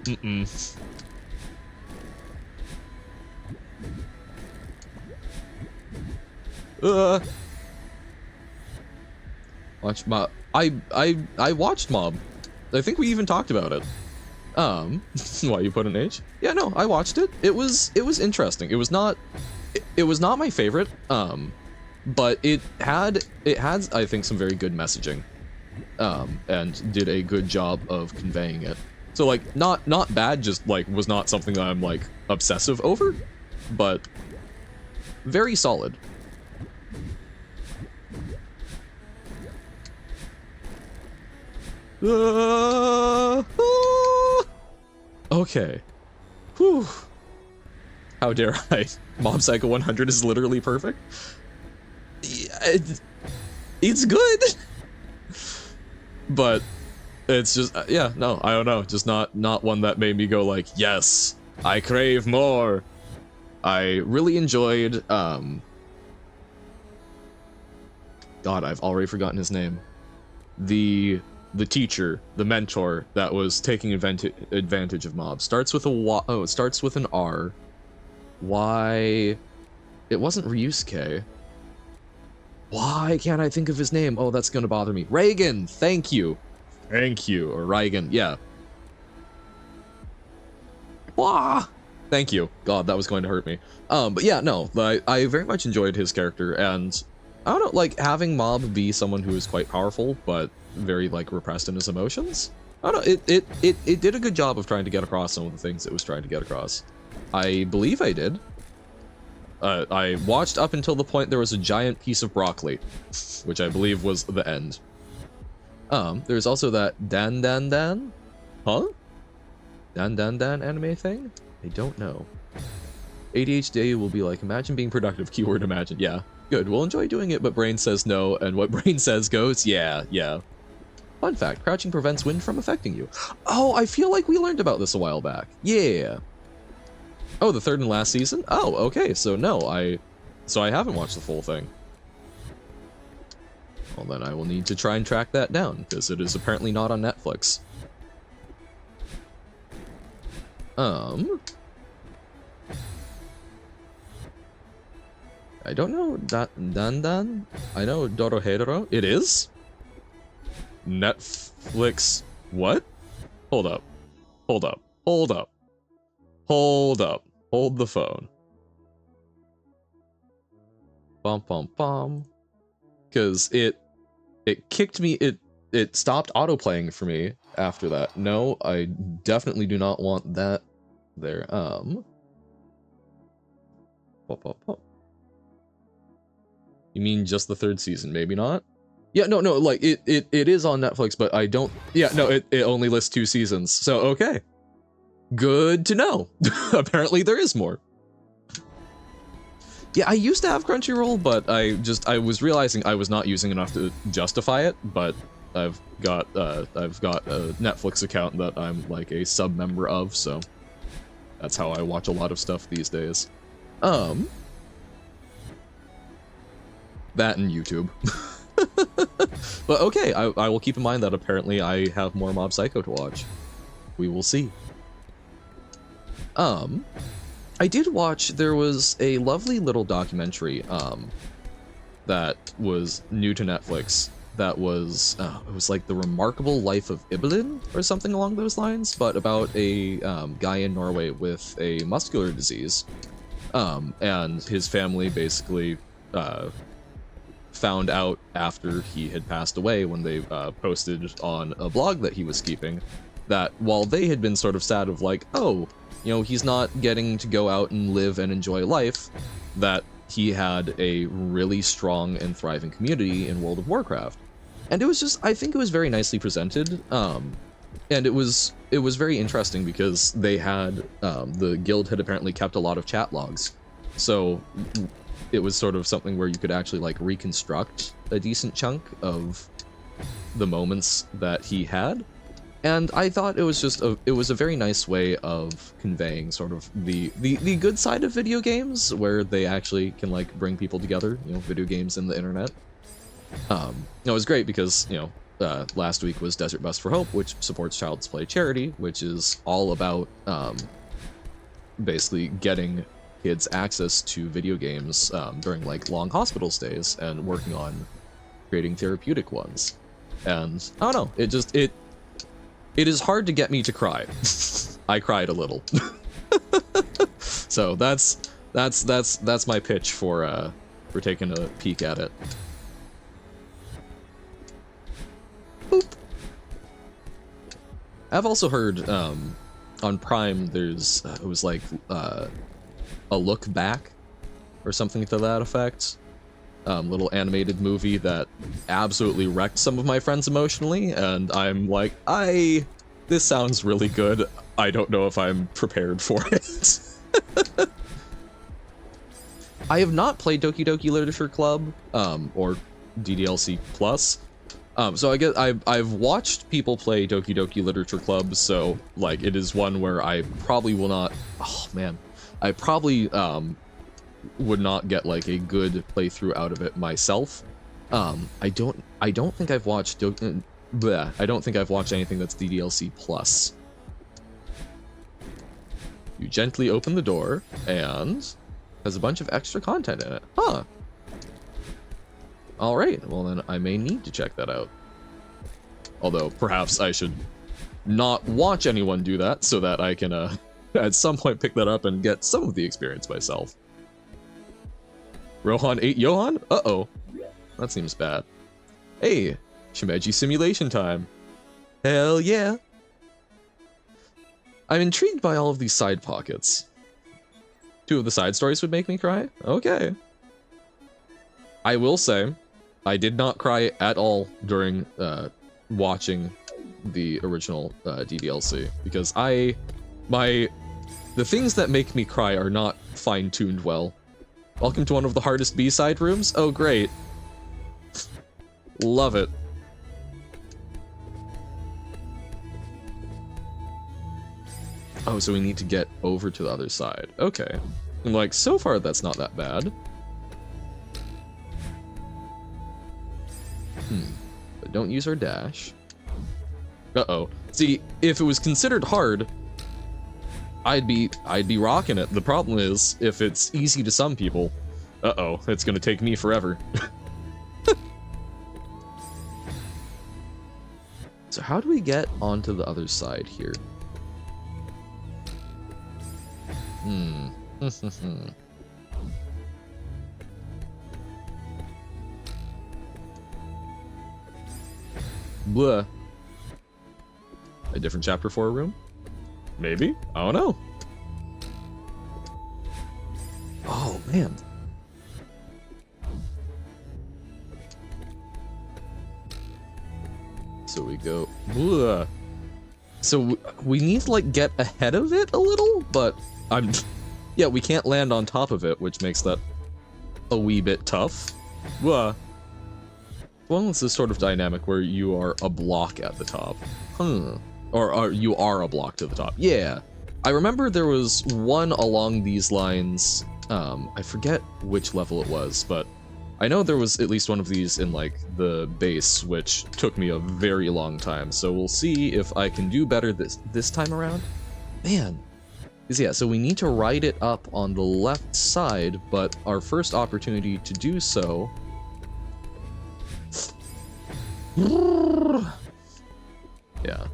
Watch Mob. I watched Mob. I think we even talked about it. Why you put an H? Yeah, no, I watched it. It was interesting. It was not my favorite. But it had I think some very good messaging. And did a good job of conveying it. So like not bad, just like was not something that I'm like obsessive over, but very solid. Okay. Whew. How dare I? Mob Psycho 100 is literally perfect. Yeah, it's good, but it's just yeah, no, I don't know, just not one that made me go like, yes, I crave more. I really enjoyed God, I've already forgotten his name. The teacher, the mentor that was taking advantage of mobs. Starts with a Y. Oh, it starts with an R. Why? It wasn't Ryusuke. Why can't I think of his name? Oh, that's gonna bother me. Reagan, thank you. Thank you. Or Reagan, yeah. Wah! Thank you. God, that was going to hurt me. But yeah, no, I very much enjoyed his character, and I don't know, like, having Mob be someone who is quite powerful, but very, like, repressed in his emotions. I don't know, it did a good job of trying to get across some of the things it was trying to get across. I believe I did. I watched up until the point there was a giant piece of broccoli, which I believe was the end. There's also that Dan? Huh? Dan anime thing? I don't know. ADHD will be like, imagine being productive, keyword imagine. Yeah, good, we'll enjoy doing it, but brain says no, and what brain says goes, yeah. Fun fact, crouching prevents wind from affecting you. Oh, I feel like we learned about this a while back. Yeah. Oh, the third and last season? Oh, okay, so no, I haven't watched the full thing. Well, then I will need to try and track that down, because it is apparently not on Netflix. I don't know Dan. I know Dorohedoro. It is? Netflix. What? Hold up. Hold the phone. Bum. Because it kicked me, it stopped autoplaying for me after that. No, I definitely do not want that there. You mean just the third season? Maybe not? Yeah, no, like, it is on Netflix, but I don't, yeah, no, it only lists 2 seasons, so okay. Good to know. Apparently there is more. Yeah, I used to have Crunchyroll, but I was realizing I was not using enough to justify it, but I've got a Netflix account that I'm like a sub-member of, so that's how I watch a lot of stuff these days. That and YouTube. But okay, I will keep in mind that apparently I have more Mob Psycho to watch. We will see. I did watch, there was a lovely little documentary, that was new to Netflix, that was, it was like The Remarkable Life of Ibelin, or something along those lines, but about a, guy in Norway with a muscular disease, and his family basically, found out after he had passed away when they, posted on a blog that he was keeping, that while they had been sort of sad of like, oh, you know, he's not getting to go out and live and enjoy life, that he had a really strong and thriving community in World of Warcraft. And it was just, I think it was very nicely presented, and it was very interesting because they had, the guild had apparently kept a lot of chat logs, so it was sort of something where you could actually like reconstruct a decent chunk of the moments that he had. And I thought it was just a very nice way of conveying sort of the good side of video games, where they actually can like bring people together, you know, video games and the internet. It was great because, you know, last week was Desert Bus for Hope, which supports Child's Play charity, which is all about basically getting kids access to video games during like long hospital stays and working on creating therapeutic ones. And I don't know, it is hard to get me to cry. I cried a little. So that's my pitch for taking a peek at it. Boop. I've also heard on Prime there's it was like a look back or something to that effect. Little animated movie that absolutely wrecked some of my friends emotionally, and I'm like, this sounds really good. I don't know if I'm prepared for it. I have not played Doki Doki Literature Club, or DDLC Plus. So I guess I've watched people play Doki Doki Literature Club, so like it is one where I probably will not. Oh man, I probably would not get like a good playthrough out of it myself. I don't think I've watched I don't think I've watched anything that's DDLC Plus. You gently open the door and has a bunch of extra content in it. Huh. Alright, well then I may need to check that out. Although, perhaps I should not watch anyone do that so that I can, at some point pick that up and get some of the experience myself. Rohan ate Johan? Uh-oh. That seems bad. Hey, Shimeji simulation time. Hell yeah. I'm intrigued by all of these side pockets. 2 of the side stories would make me cry? Okay. I will say, I did not cry at all during watching the original DDLC, because the things that make me cry are not fine-tuned well. Welcome to one of the hardest B-side rooms? Oh, great. Love it. Oh, so we need to get over to the other side. Okay. And like, so far that's not that bad. But don't use our dash. Uh-oh. See, if it was considered hard, I'd be rocking it. The problem is, if it's easy to some people, uh-oh, it's gonna take me forever. So how do we get onto the other side here? Blah. A different chapter 4 room? Maybe? I don't know. Oh, man. So we go... Blah. So we need to, like, get ahead of it a little, but yeah, we can't land on top of it, which makes that a wee bit tough. Blah. Well, it's this sort of dynamic where you are a block at the top. Or you are a block to the top. Yeah. I remember there was one along these lines. I forget which level it was, but I know there was at least one of these in, like, the base, which took me a very long time. So we'll see if I can do better this time around. Man. Because, yeah, so we need to ride it up on the left side, but our first opportunity to do so... Yeah.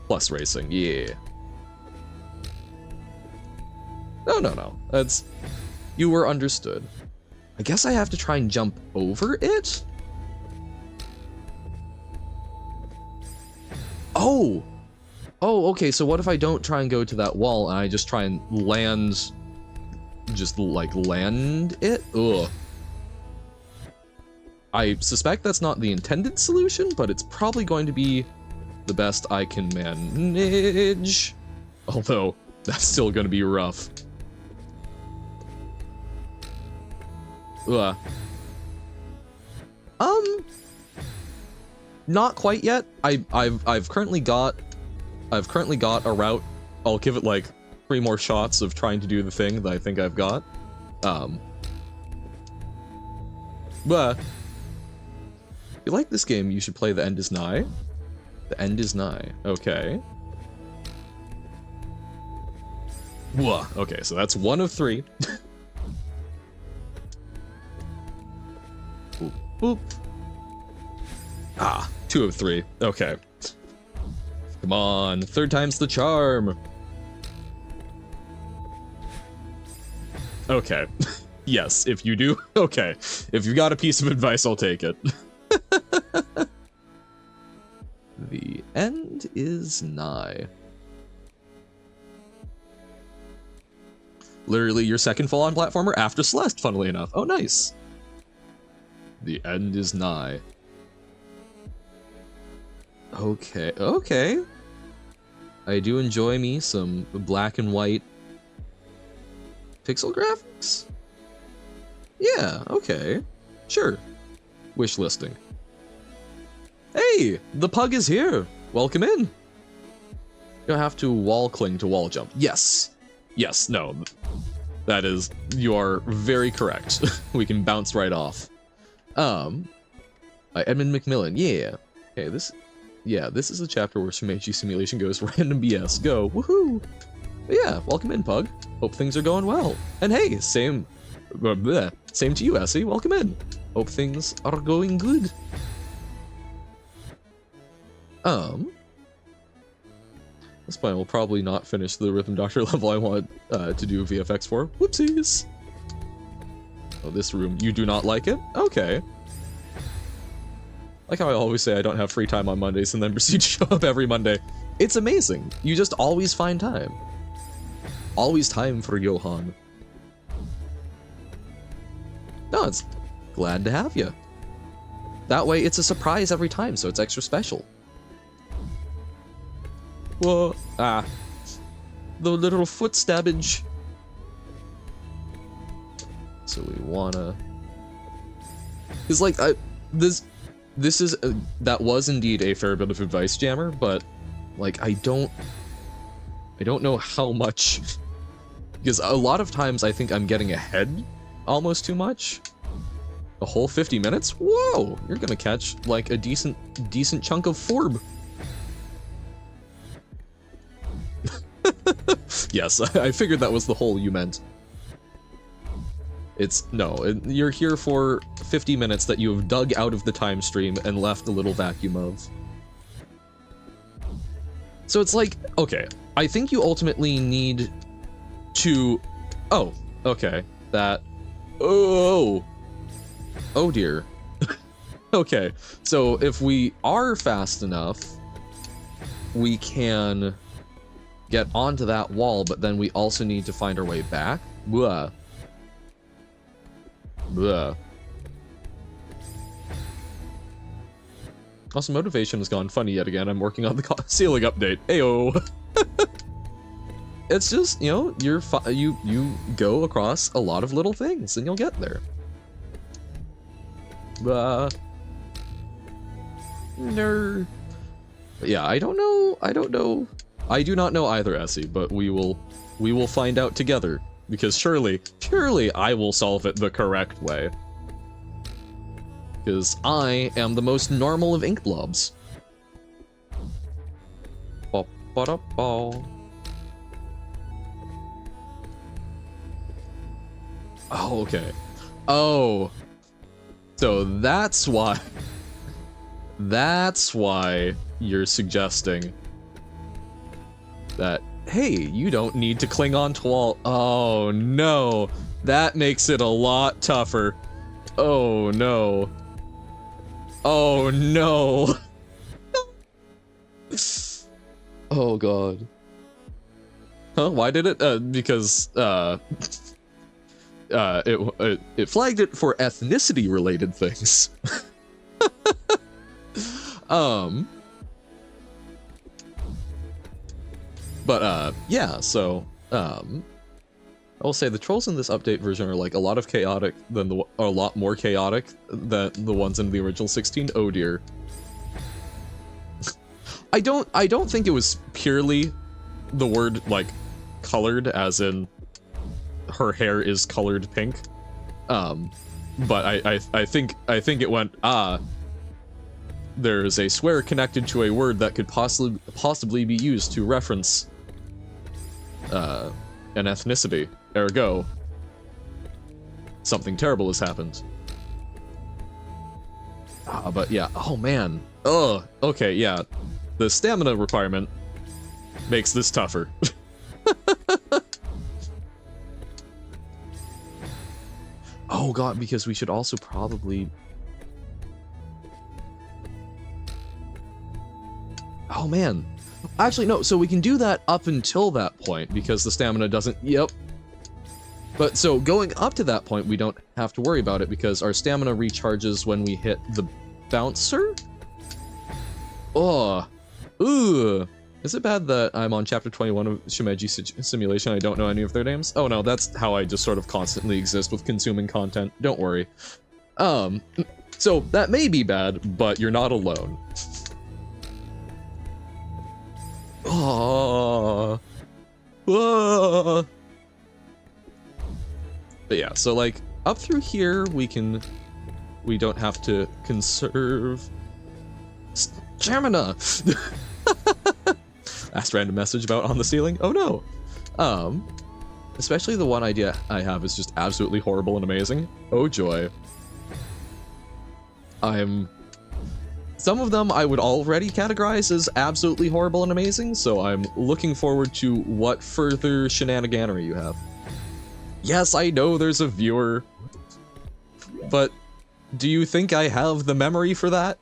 Plus racing, yeah. No. That's... You were understood. I guess I have to try and jump over it? Oh! Oh, okay, so what if I don't try and go to that wall and I just try and land... Just, like, land it? Ugh. I suspect that's not the intended solution, but it's probably going to be the best I can manage. Although, that's still going to be rough. Ugh. Not quite yet. I've currently got a route. I'll give it like 3 more shots of trying to do the thing that I think I've got. But if you like this game, you should play The End Is Nigh. The End Is Nigh. Okay. Whoa. Okay, so that's 1 of 3. Boop, boop. Ah, 2 of 3. Okay. Come on, 3rd time's the charm. Okay. Yes, if you do, okay. If you got a piece of advice, I'll take it. The end is nigh. Literally your second full-on platformer after Celeste, funnily enough. Oh, nice. The end is nigh. Okay, okay. I do enjoy me some black and white pixel graphics. Yeah, okay. Sure. Wish listing. Hey, the pug is here. Welcome in. You'll have to wall cling to wall jump. Yes. Yes, no. That is, you are very correct. We can bounce right off. Edmund McMillan, yeah. Okay, this is a chapter where Shumeichi Simulation goes random BS. Go, woohoo! But yeah, welcome in, Pug. Hope things are going well. And hey, same to you, Essie. Welcome in. Hope things are going good. This point will probably not finish the Rhythm Doctor level I want to do VFX for. Whoopsies. Oh, this room. You do not like it? Okay. Like how I always say I don't have free time on Mondays and then proceed to show up every Monday. It's amazing. You just always find time. Always time for Johan. No, it's glad to have you. That way it's a surprise every time, so it's extra special. Whoa, the little foot stabbage. So we wanna... Cause like, this is, that was indeed a fair bit of advice jammer, but like, I don't know how much, because a lot of times I think I'm getting ahead almost too much. A whole 50 minutes? Whoa, you're gonna catch like a decent chunk of Fourb. Yes, I figured that was the hole you meant. You're here for 50 minutes that you have dug out of the time stream and left a little vacuum of. So it's like, okay, I think you ultimately need to... Oh, okay, oh dear. Okay, so if we are fast enough, we can get onto that wall, but then we also need to find our way back. Blah. Blah. Also, motivation has gone funny yet again. I'm working on the ceiling update. Ayo. It's just, you know, you go across a lot of little things and you'll get there. No. But yeah, I don't know. I do not know either, Essie, but we will find out together, because surely I will solve it the correct way. Because I am the most normal of ink blobs. Oh, okay. Oh. So that's why you're suggesting that, hey, you don't need to cling on to wall. Oh no, that makes it a lot tougher. Oh no. Oh no. Oh god. Huh? Why did it? Because it flagged it for ethnicity related things. But yeah, so I will say the trolls in this update version are like a lot more chaotic than the ones in the original 16. Oh dear. I don't think it was purely the word like colored, as in her hair is colored pink. But I think it went, there's a swear connected to a word that could possibly be used to reference an ethnicity. Ergo, something terrible has happened. But yeah, oh man. Oh, okay, yeah. The stamina requirement makes this tougher. Oh god, because we should also probably... Oh man. Actually, no, so we can do that up until that point, because the stamina doesn't... Yep. But so going up to that point, we don't have to worry about it, because our stamina recharges when we hit the bouncer? Oh, Ooh. Is it bad that I'm on chapter 21 of Shimeji Simulation? I don't know any of their names? Oh no, that's how I just sort of constantly exist with consuming content. Don't worry. So that may be bad, but you're not alone. Oh. Whoa. But yeah, so like up through here we don't have to conserve stamina. Last random message about on the ceiling. Oh no. Especially the one idea I have is just absolutely horrible and amazing. Oh joy. Some of them I would already categorize as absolutely horrible and amazing, so I'm looking forward to what further shenaniganery you have. Yes, I know there's a viewer, but do you think I have the memory for that?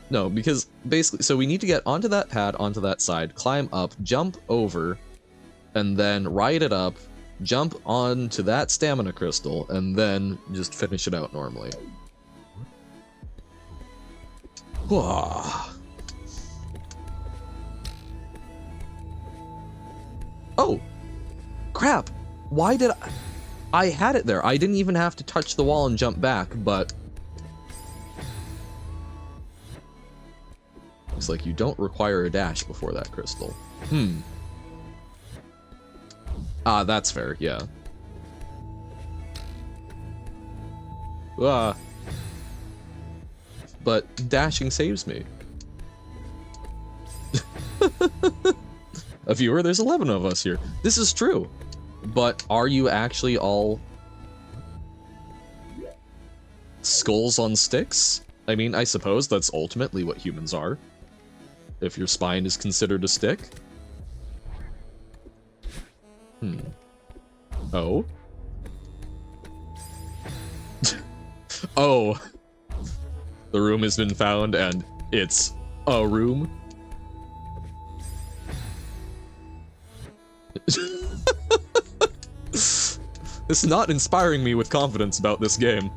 No, because basically, so we need to get onto that pad, onto that side, climb up, jump over, and then ride it up, jump onto that stamina crystal, and then just finish it out normally. Oh! Crap! Why did I had it there. I didn't even have to touch the wall and jump back, but looks like you don't require a dash before that crystal. Ah, that's fair, yeah. But dashing saves me. A viewer, there's 11 of us here. This is true. But are you actually all skulls on sticks? I mean, I suppose that's ultimately what humans are. If your spine is considered a stick. Oh? Oh. The room has been found and it's a room. This is not inspiring me with confidence about this game.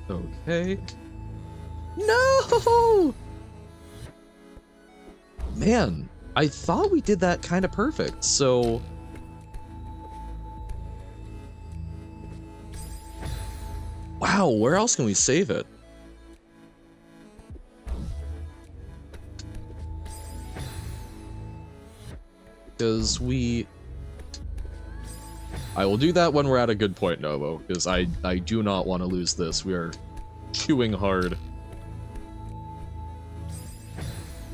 Okay. No! Man, I thought we did that kind of perfect, so... Wow, where else can we save it? Because I will do that when we're at a good point, Novo, because I do not want to lose this. We are queuing hard.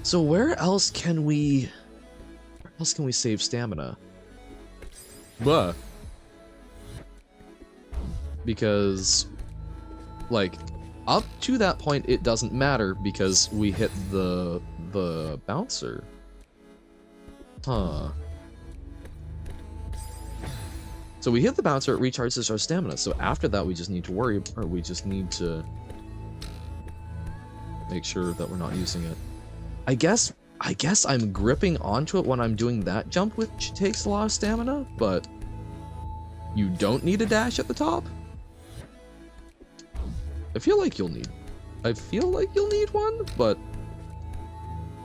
So where else can we save stamina? Buh. Because, like, up to that point it doesn't matter because we hit the bouncer. Huh. So we hit the bouncer, it recharges our stamina. So after that, we just need to worry, or we just need to make sure that we're not using it. I guess I'm gripping onto it when I'm doing that jump, which takes a lot of stamina, but you don't need a dash at the top? I feel like you'll need one, but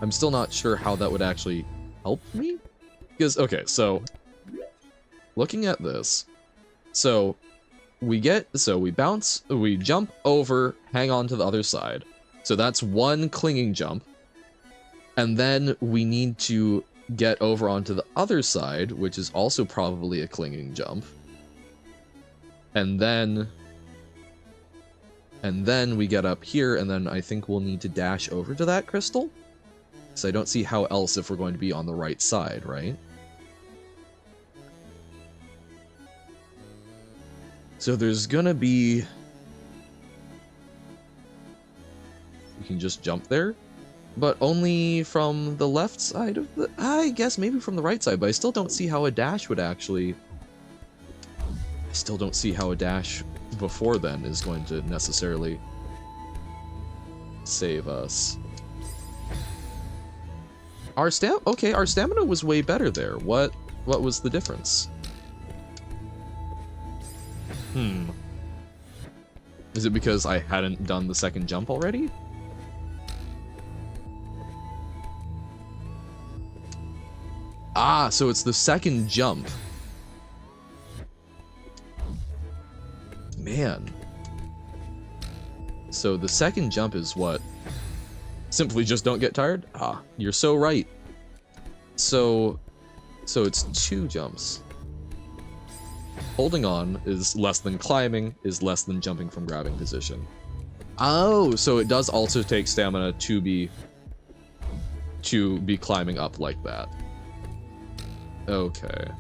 I'm still not sure how that would actually help me. Because, okay, so looking at this, so we bounce, we jump over, hang on to the other side. So that's one clinging jump. And then we need to get over onto the other side, which is also probably a clinging jump. And then we get up here, and then I think we'll need to dash over to that crystal. So I don't see how else if we're going to be on the right side, right? So there's gonna be... We can just jump there, but only from the left side of the... I guess maybe from the right side, but I still don't see how a dash would actually... I still don't see how a dash before then is going to necessarily save us. Our stamina was way better there. What What was the difference? Is it because I hadn't done the second jump already? Ah, so it's the second jump. Man. So the second jump is what? Simply just don't get tired? Ah, you're so right. So it's 2 jumps. Holding on is less than climbing, is less than jumping from grabbing position. Oh, so it does also take stamina to be climbing up like that. Okay.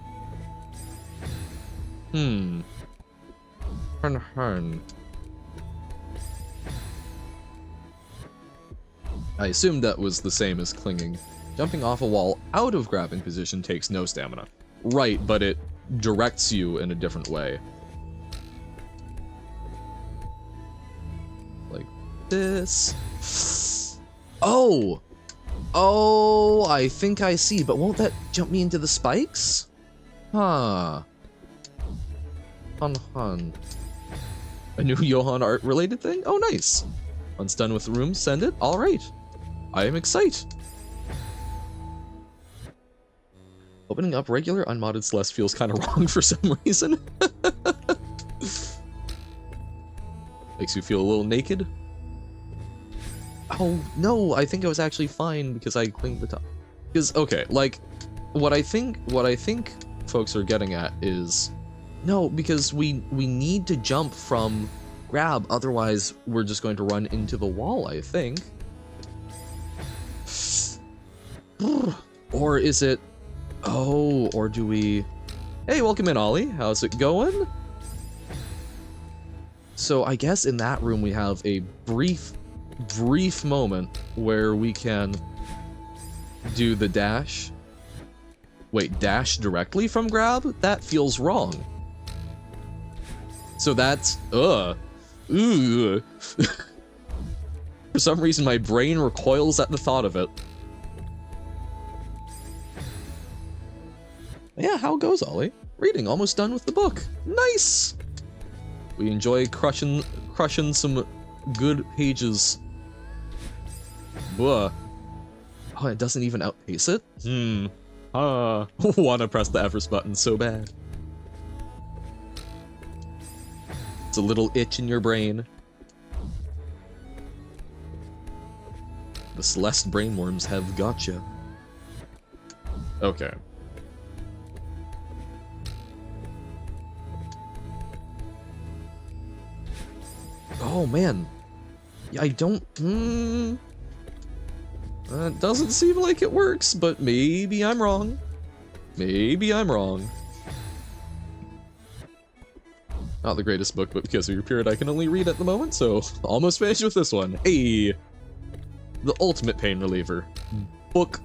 I assumed that was the same as clinging. Jumping off a wall out of grabbing position takes no stamina. Right, but it directs you in a different way. Like this. Oh! Oh, I think I see, but won't that jump me into the spikes? Huh. Hun. A new Johan art related thing? Oh, nice. Once done with the room, send it? Alright. I am excited. Opening up regular unmodded Celeste feels kind of wrong for some reason. Makes you feel a little naked. Oh, no, I think I was actually fine because I cleaned the top. Because, okay, like, what I think folks are getting at is, no, because we need to jump from grab, otherwise we're just going to run into the wall, I think. Or is it... Oh, or do we... Hey, welcome in, Ollie. How's it going? So I guess in that room we have a brief moment where we can do the dash. Wait, dash directly from grab? That feels wrong. So that's... Ugh. For some reason my brain recoils at the thought of it. Yeah, how goes, Ollie? Reading, almost done with the book. Nice! We enjoy crushing some good pages. Buh. Oh, it doesn't even outpace it? Wanna press the Everest button so bad. It's a little itch in your brain. The Celeste brainworms have gotcha. Okay. Oh man, I don't, that doesn't seem like it works, but maybe I'm wrong. Maybe I'm wrong. Not the greatest book, but because of your period I can only read at the moment, so almost finished with this one. Hey! The ultimate pain reliever. Book.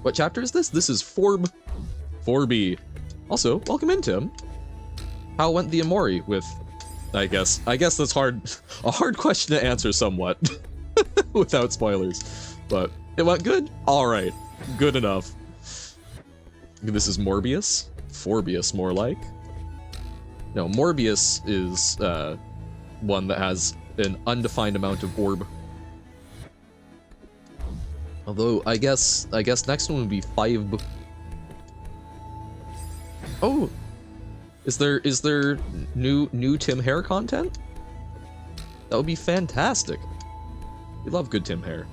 What chapter is this? This is Fourb. Fourby. Also, welcome in, Tim. How went the Amori with... I guess that's hard. A hard question to answer somewhat. Without spoilers. But it went good? Alright. Good enough. This is Morbius. Forbius, more like. No, Morbius is one that has an undefined amount of orb. Although, I guess next one would be 5. Oh! Is there new Tim Hare content? That would be fantastic. We love good Tim Hare.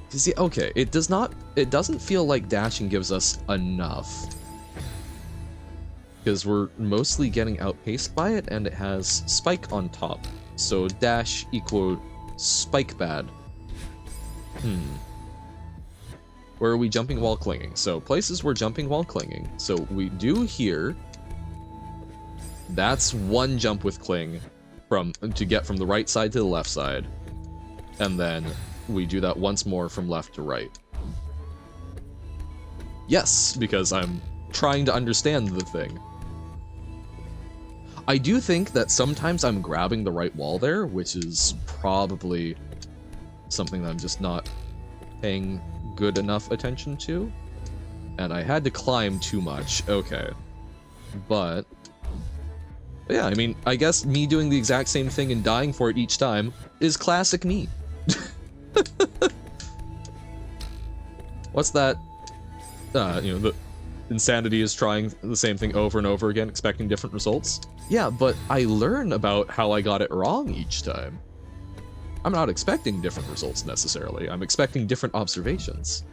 See, okay, it doesn't feel like dashing gives us enough. Because we're mostly getting outpaced by it, and it has spike on top. So dash equal spike bad. Where are we jumping while clinging? So places we're jumping while clinging. So we do here. That's one jump with cling to get from the right side to the left side. And then we do that once more from left to right. Yes, because I'm trying to understand the thing. I do think that sometimes I'm grabbing the right wall there, which is probably something that I'm just not paying good enough attention to. And I had to climb too much. Okay. But yeah, I mean, I guess me doing the exact same thing and dying for it each time is classic me. What's that? You know, the insanity is trying the same thing over and over again, expecting different results. Yeah, but I learn about how I got it wrong each time. I'm not expecting different results necessarily, I'm expecting different observations.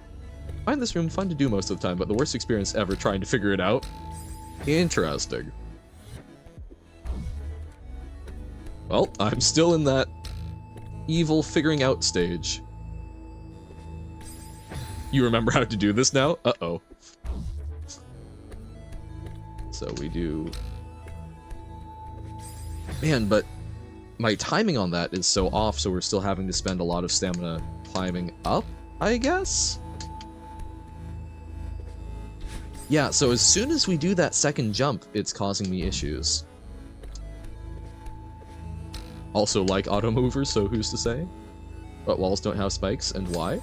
I find this room fun to do most of the time, but the worst experience ever trying to figure it out. Interesting. Well, I'm still in that evil figuring out stage. You remember how to do this now? Uh-oh. So we do... Man, but my timing on that is so off, so we're still having to spend a lot of stamina climbing up, I guess? Yeah, so as soon as we do that second jump, it's causing me issues. Also like auto movers, so who's to say? But walls don't have spikes, and why?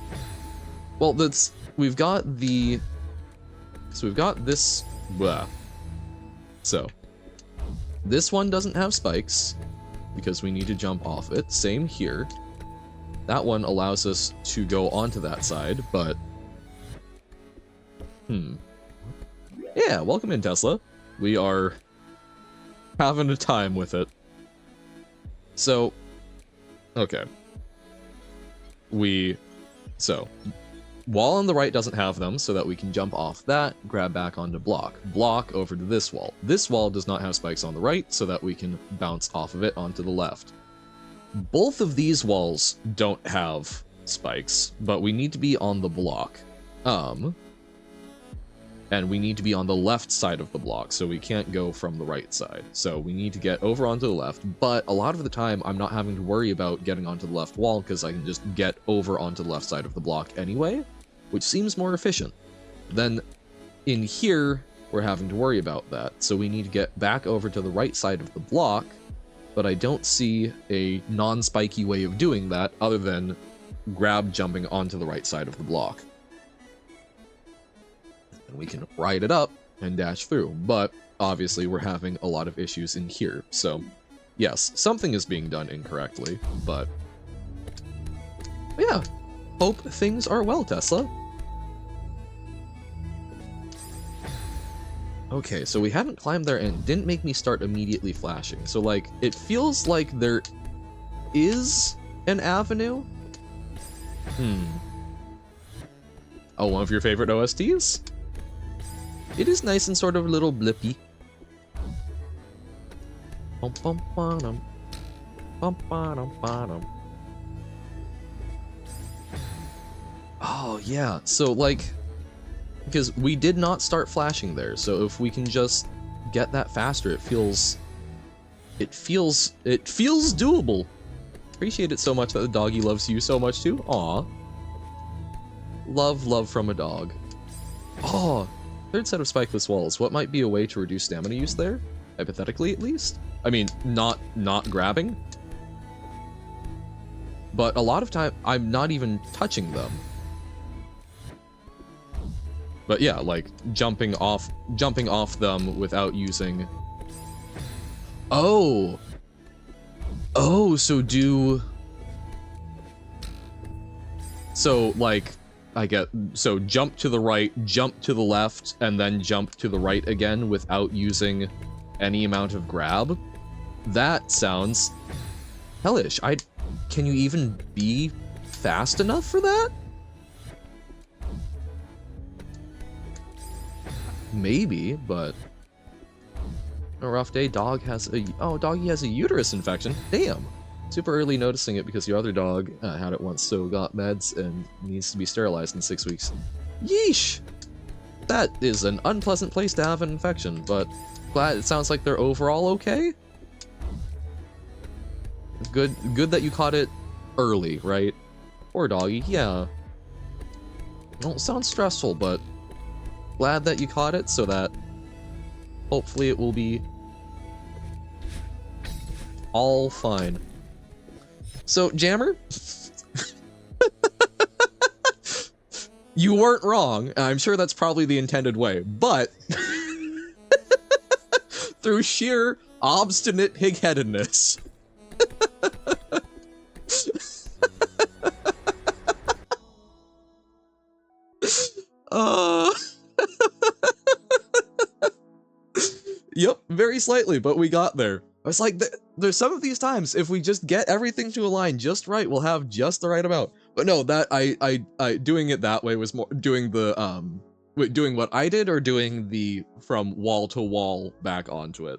Well, that's... we've got the... So we've got this... Blah. So, this one doesn't have spikes, because we need to jump off it. Same here. That one allows us to go onto that side, but... Yeah, welcome in, Tesla. We are having a time with it. So, okay. So, wall on the right doesn't have them, so that we can jump off that, grab back onto block. Block over to this wall. This wall does not have spikes on the right, so that we can bounce off of it onto the left. Both of these walls don't have spikes, but we need to be on the block. And we need to be on the left side of the block, so we can't go from the right side. So we need to get over onto the left, but a lot of the time I'm not having to worry about getting onto the left wall because I can just get over onto the left side of the block anyway, which seems more efficient. Then in here, we're having to worry about that, so we need to get back over to the right side of the block, but I don't see a non-spiky way of doing that other than grab jumping onto the right side of the block. And we can ride it up and dash through, but obviously we're having a lot of issues in here, so yes, something is being done incorrectly, but yeah, hope things are well, Tesla. Okay, so we haven't climbed there and it didn't make me start immediately flashing, so like, it feels like there is an avenue? Oh, one of your favorite OSTs? It is nice and sort of a little blippy. Oh, yeah. So, like, because we did not start flashing there, so if we can just get that faster, it feels doable. Appreciate it so much that the doggy loves you so much too. Aw. Love from a dog. Oh. Third set of spikeless walls. What might be a way to reduce stamina use there? Hypothetically, at least? I mean, not grabbing. But a lot of time, I'm not even touching them. But yeah, like, jumping off them without using... Oh! Oh, so do... So, like... So jump to the right, jump to the left, and then jump to the right again without using any amount of grab? That sounds hellish. Can you even be fast enough for that? Maybe, but... A rough day, doggy has a uterus infection. Damn! Super early noticing it because your other dog had it once, so got meds and needs to be sterilized in 6 weeks. Yeesh! That is an unpleasant place to have an infection, but glad it sounds like they're overall okay? Good that you caught it early, right? Poor doggy, yeah. Well, sounds stressful, but glad that you caught it so that hopefully it will be All fine. So, Jammer? You weren't wrong. I'm sure that's probably the intended way, but through sheer obstinate pig-headedness. Yep, very slightly, but we got there. I was like, there's some of these times, if we just get everything to align just right, we'll have just the right amount. But no, that, I doing it that way was more, doing the, wait, doing what I did, or doing the from wall to wall back onto it?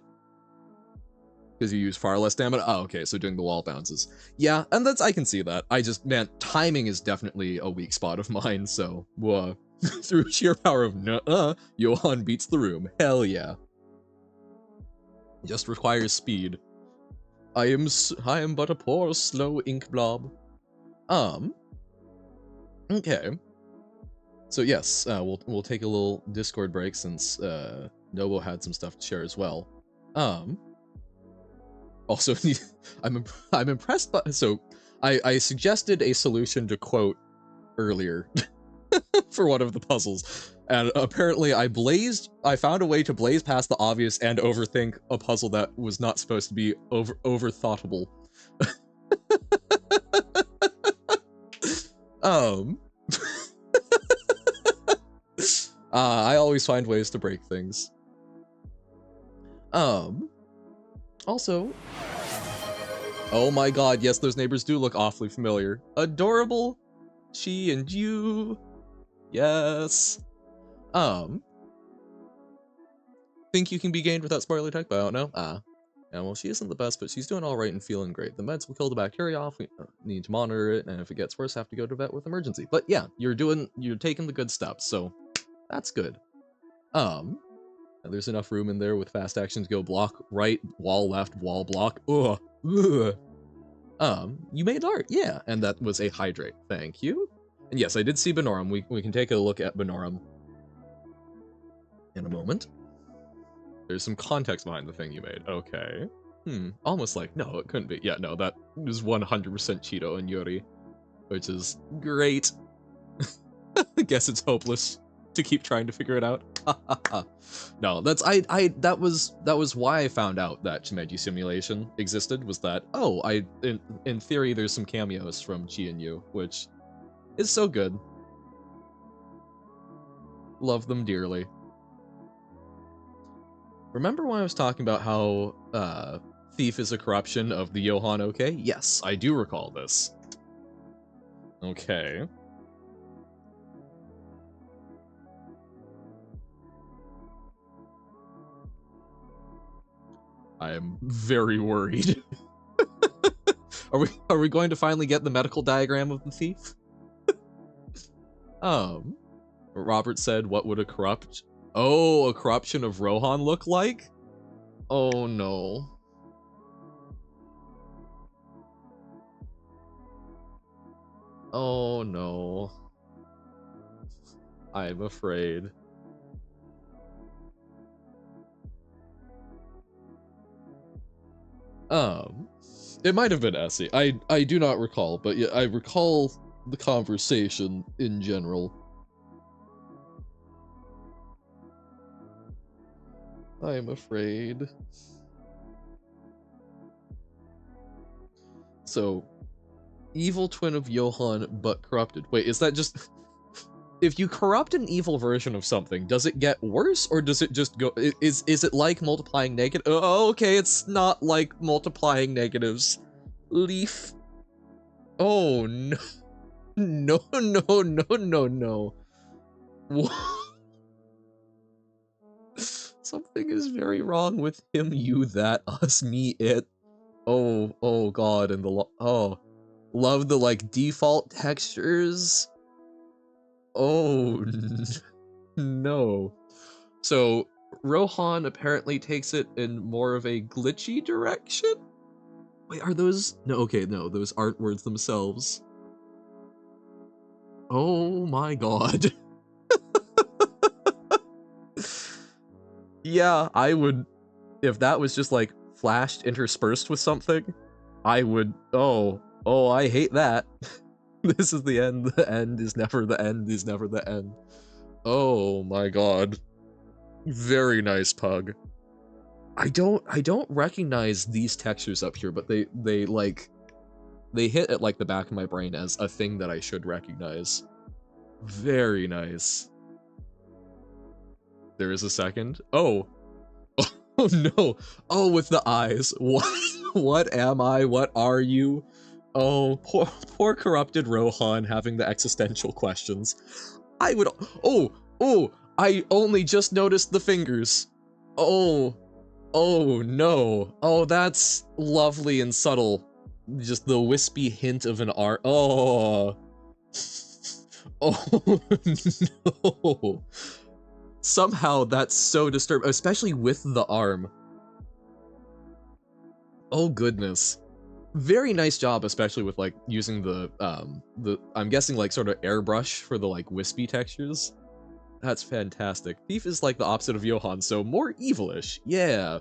Because you use far less stamina? Oh, okay, so doing the wall bounces. Yeah, and that's, I can see that. I just, man, timing is definitely a weak spot of mine, so, through sheer power of nuh-uh, Johan beats the room. Hell yeah. Just requires speed. I am but a poor, slow ink blob. Okay. So yes, we'll take a little Discord break since Nobo had some stuff to share as well. Also, I'm impressed by, so I suggested a solution to quote earlier for one of the puzzles, and apparently I found a way to blaze past the obvious and overthink a puzzle that was not supposed to be overthoughtable. I always find ways to break things. Also, oh my god, yes, those neighbors do look awfully familiar. Adorable. She and you. Yes. Think you can be gained without spoiler tech, but I don't know. Yeah, well, she isn't the best, but she's doing alright and feeling great. The meds will kill the bacteria off, we need to monitor it, and if it gets worse, have to go to vet with emergency. But yeah, you're taking the good steps, so that's good. And there's enough room in there with fast actions go block, right, wall, left, wall, block. Ugh. You made art, yeah, and that was a hydrate. Thank you. And yes, I did see Benorum. We can take a look at Benorum in a moment. There's some context behind the thing you made. Okay. Almost like, no, it couldn't be. Yeah, no, that is 100% Cheeto and Yuri, which is great. I guess it's hopeless to keep trying to figure it out. No, that's, that was why I found out that Shimeji Simulation existed, was that, oh, in theory, there's some cameos from Chi and Yu, which is so good. Love them dearly. Remember when I was talking about how Thief is a corruption of the Johan OK? Yes, I do recall this. Okay. I am very worried. Are we going to finally get the medical diagram of the thief? Robert said, what would a corruption of Rohan look like? Oh no. Oh no. I'm afraid. It might have been Essie. I do not recall, but yeah, I recall the conversation in general. I am afraid. So, evil twin of Johan, but corrupted. Wait, is that just... If you corrupt an evil version of something, does it get worse, or does it just go... Is it like multiplying negative? Oh, okay, it's not like multiplying negatives. Leaf. Oh, no. No, no, no, no, no. Something is very wrong with him, you, that, us, me, it. Oh god, and love the, like, default textures. Oh, no. So, Rohan apparently takes it in more of a glitchy direction? Wait, are those... No, okay, no, those aren't words themselves. Oh my god. Yeah, I would... If that was just, like, flashed interspersed with something, I would, oh, I hate that. This is the end is never the end is never the end. Oh my god. Very nice, Pug. I don't recognize these textures up here, but they hit at like the back of my brain as a thing that I should recognize. Very nice. There is a second. Oh. Oh no. Oh, with the eyes. What am I? What are you? Oh, poor corrupted Rohan having the existential questions. I would. Oh, I only just noticed the fingers. Oh no. Oh, that's lovely and subtle. Just the wispy hint of an art. Oh. Oh no. Somehow that's so disturbing, especially with the arm. Oh goodness. Very nice job, especially with like using the I'm guessing like sort of airbrush for the like wispy textures. That's fantastic. Thief is like the opposite of Johann, so more evilish. Yeah.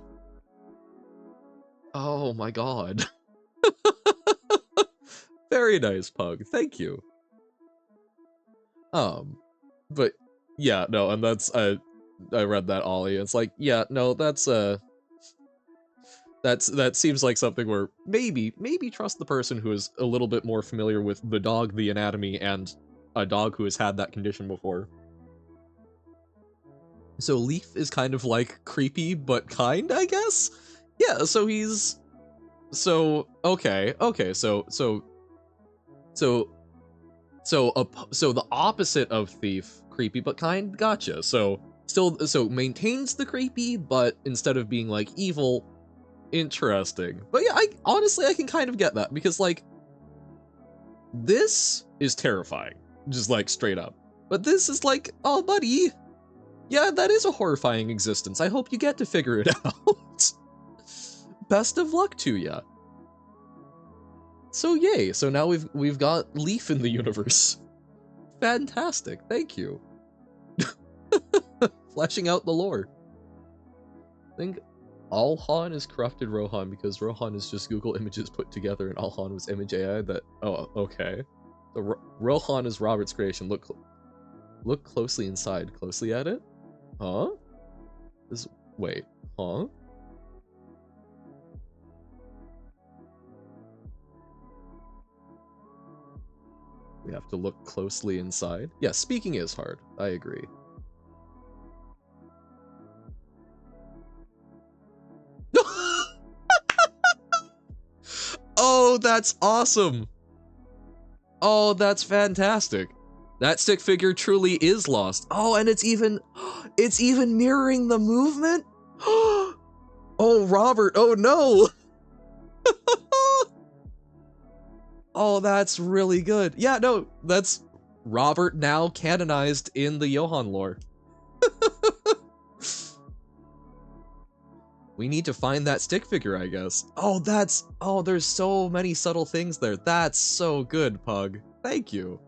Oh my god. Very nice, Pug. Thank you. But yeah, no, and that's I read that Ollie. It's like, yeah, no, that seems like something where maybe trust the person who is a little bit more familiar with the dog, the anatomy, and a dog who has had that condition before. So Leaf is kind of like creepy but kind, I guess? Yeah, so he's okay, so the opposite of Thief, creepy but kind, gotcha. So maintains the creepy, but instead of being like evil, interesting. But yeah, honestly I can kind of get that, because like this is terrifying, just like straight up. But this is like, oh buddy, yeah, that is a horrifying existence. I hope you get to figure it out. Best of luck to ya. So yay, so now we've got Leaf in the universe. Fantastic, thank you. Fleshing out the lore. I think Alhan is corrupted Rohan because Rohan is just Google images put together and Alhan was image AI that, oh, okay. So Rohan is Robert's creation. Look closely inside. Closely at it? Huh? Wait, huh? We have to look closely inside. Yeah, speaking is hard. I agree. Oh, that's awesome. Oh, that's fantastic. That stick figure truly is lost. Oh, and it's even mirroring the movement? Oh, Robert, oh no. Oh, that's really good. Yeah, no, that's Robert now canonized in the Johann lore. We need to find that stick figure, I guess. Oh, there's so many subtle things there. That's so good, Pug. Thank you.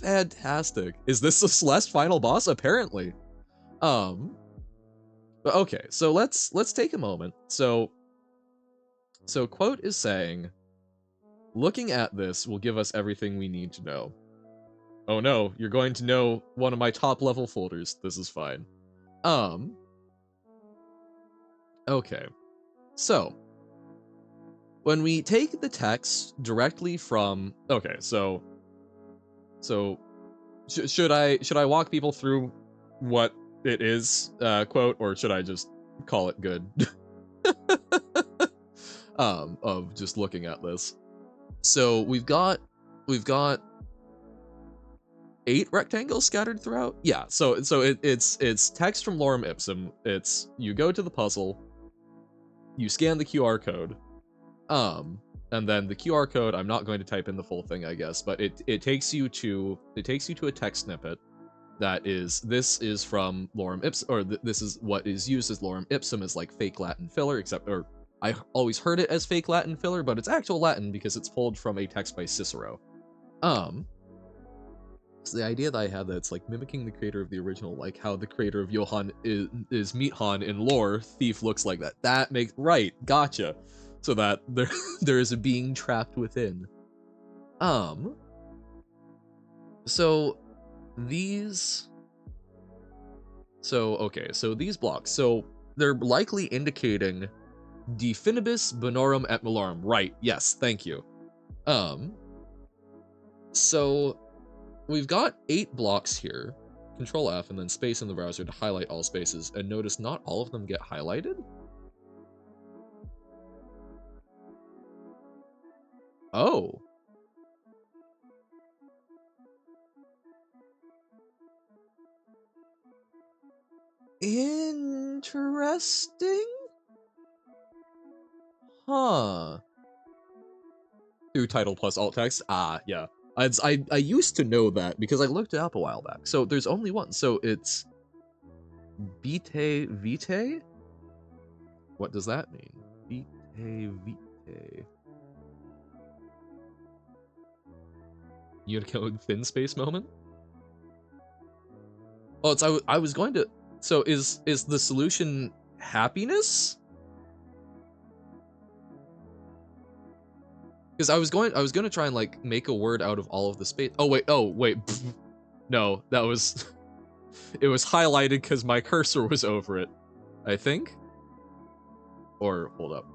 Fantastic. Is this the Celeste final boss? Apparently. But okay, so let's take a moment. So Quote is saying, looking at this will give us everything we need to know. Oh no, you're going to know one of my top level folders. This is fine. Okay. So when we take the text directly from, okay, so should I walk people through what it is, Quote, or should I just call it good? Of just looking at this. So we've got 8 rectangles scattered throughout. Yeah, so it's text from Lorem Ipsum. It's, you go to the puzzle, you scan the QR code, and then the QR code, I'm not going to type in the full thing, I guess, but it takes you to a text snippet that is, this is from Lorem Ipsum, or this is what is used as Lorem Ipsum, as like fake Latin filler, except, or I always heard it as fake Latin filler, but it's actual Latin because it's pulled from a text by Cicero. It's the idea that I had that it's like mimicking the creator of the original, like how the creator of Johan is Meat Han in lore, Thief looks like that. That makes right, gotcha. So that there is a being trapped within. So these so these blocks, so they're likely indicating Definibus Bonorum et Malorum. Right, yes, thank you. So we've got 8 blocks here. Control F and then space in the browser to highlight all spaces, and notice not all of them get highlighted. Oh. Interesting? Huh. Through title plus alt text? Ah, yeah. I used to know that because I looked it up a while back. So there's only one. So it's Vitae Vitae? What does that mean? Vitae Vitae. Unicode thin space moment? Oh, it's I was going to. So is the solution happiness? Because I was going to try and like make a word out of all of the space. Oh wait, no, that was it was highlighted because my cursor was over it, I think. Or hold up.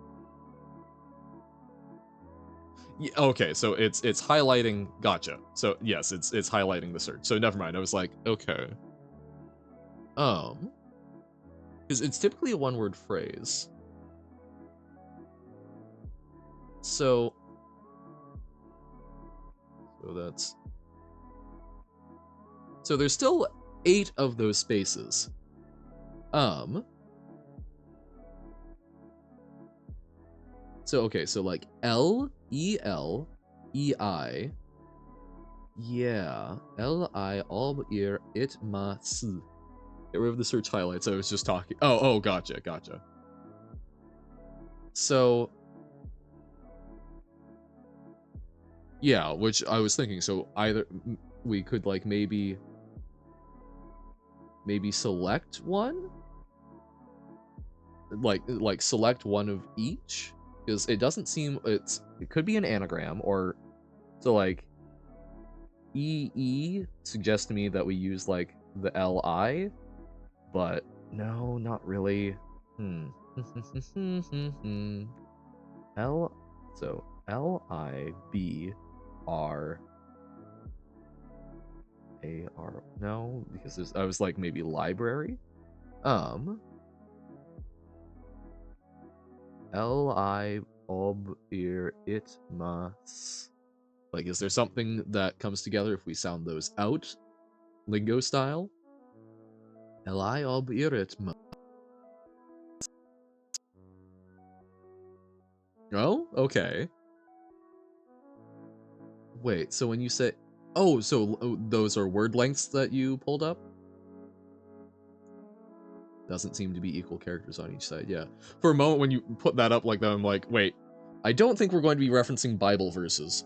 Yeah, okay, so it's highlighting. Gotcha. So yes, it's highlighting the search. So never mind. I was like, okay. Because it's typically a one-word phrase. So that's. So there's still 8 of those spaces. So okay, so like L E L E I. Yeah, L I all ear it ma s. Get rid of the search highlights. I was just talking. Oh, gotcha. So yeah, which I was thinking. So either we could like maybe select one, like select one of each, because it doesn't seem it could be an anagram or so like EE suggests to me that we use like the LI, but no, not really. So LIBR AR, no, because I was like maybe library. Li ob ir it mas. Like, is there something that comes together if we sound those out, lingo style? Li ob ir it mas. Oh, okay. Wait, so when you say, oh, so those are word lengths that you pulled up? Doesn't seem to be equal characters on each side, yeah. For a moment when you put that up like that, I'm like, wait, I don't think we're going to be referencing Bible verses.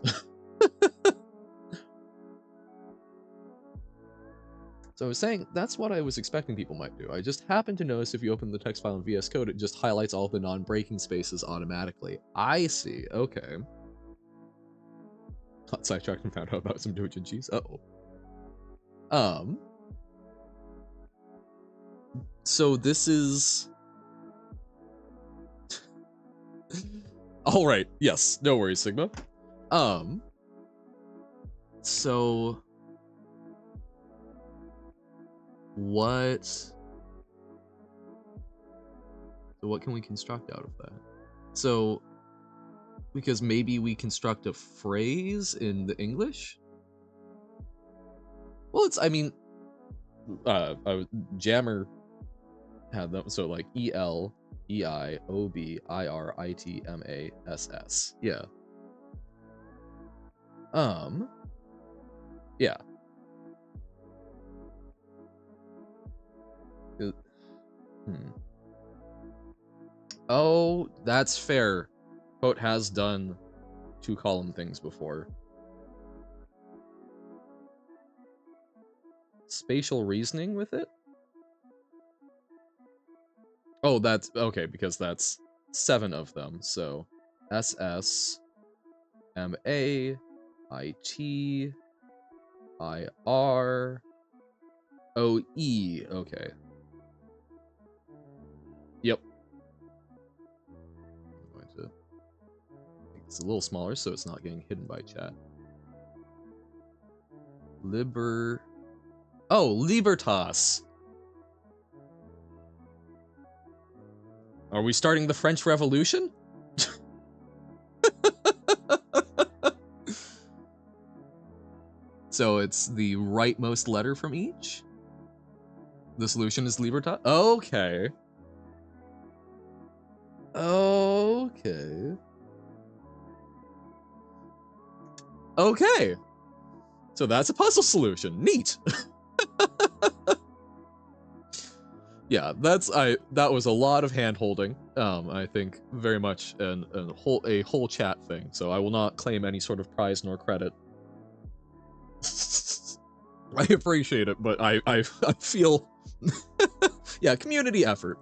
So I was saying, that's what I was expecting people might do. I just happened to notice if you open the text file in VS Code, it just highlights all the non-breaking spaces automatically. I see, okay. Got sidetracked and found out about some doujinshis. Uh-oh. So this is... Alright, yes, no worries, Sigma. So... What can we construct out of that? So, because maybe we construct a phrase in the English? Well, it's, I mean, Jammer had them, so like ELEIOBIRITMASS. Yeah. Yeah. Oh, that's fair. Quote has done 2-column things before. spatial reasoning with it. Oh, that's okay, because that's 7 of them. So SS, MA, IT, IR, OE. Okay. Yep. I'm going to make this a little smaller so it's not getting hidden by chat. Oh, Libertas. Are we starting the French Revolution? So it's the rightmost letter from each? The solution is Libertas? Okay. Okay. Okay. So that's a puzzle solution. Neat. Yeah, that was a lot of hand holding. I think very much a whole chat thing. So I will not claim any sort of prize nor credit. I appreciate it, but I feel yeah, community effort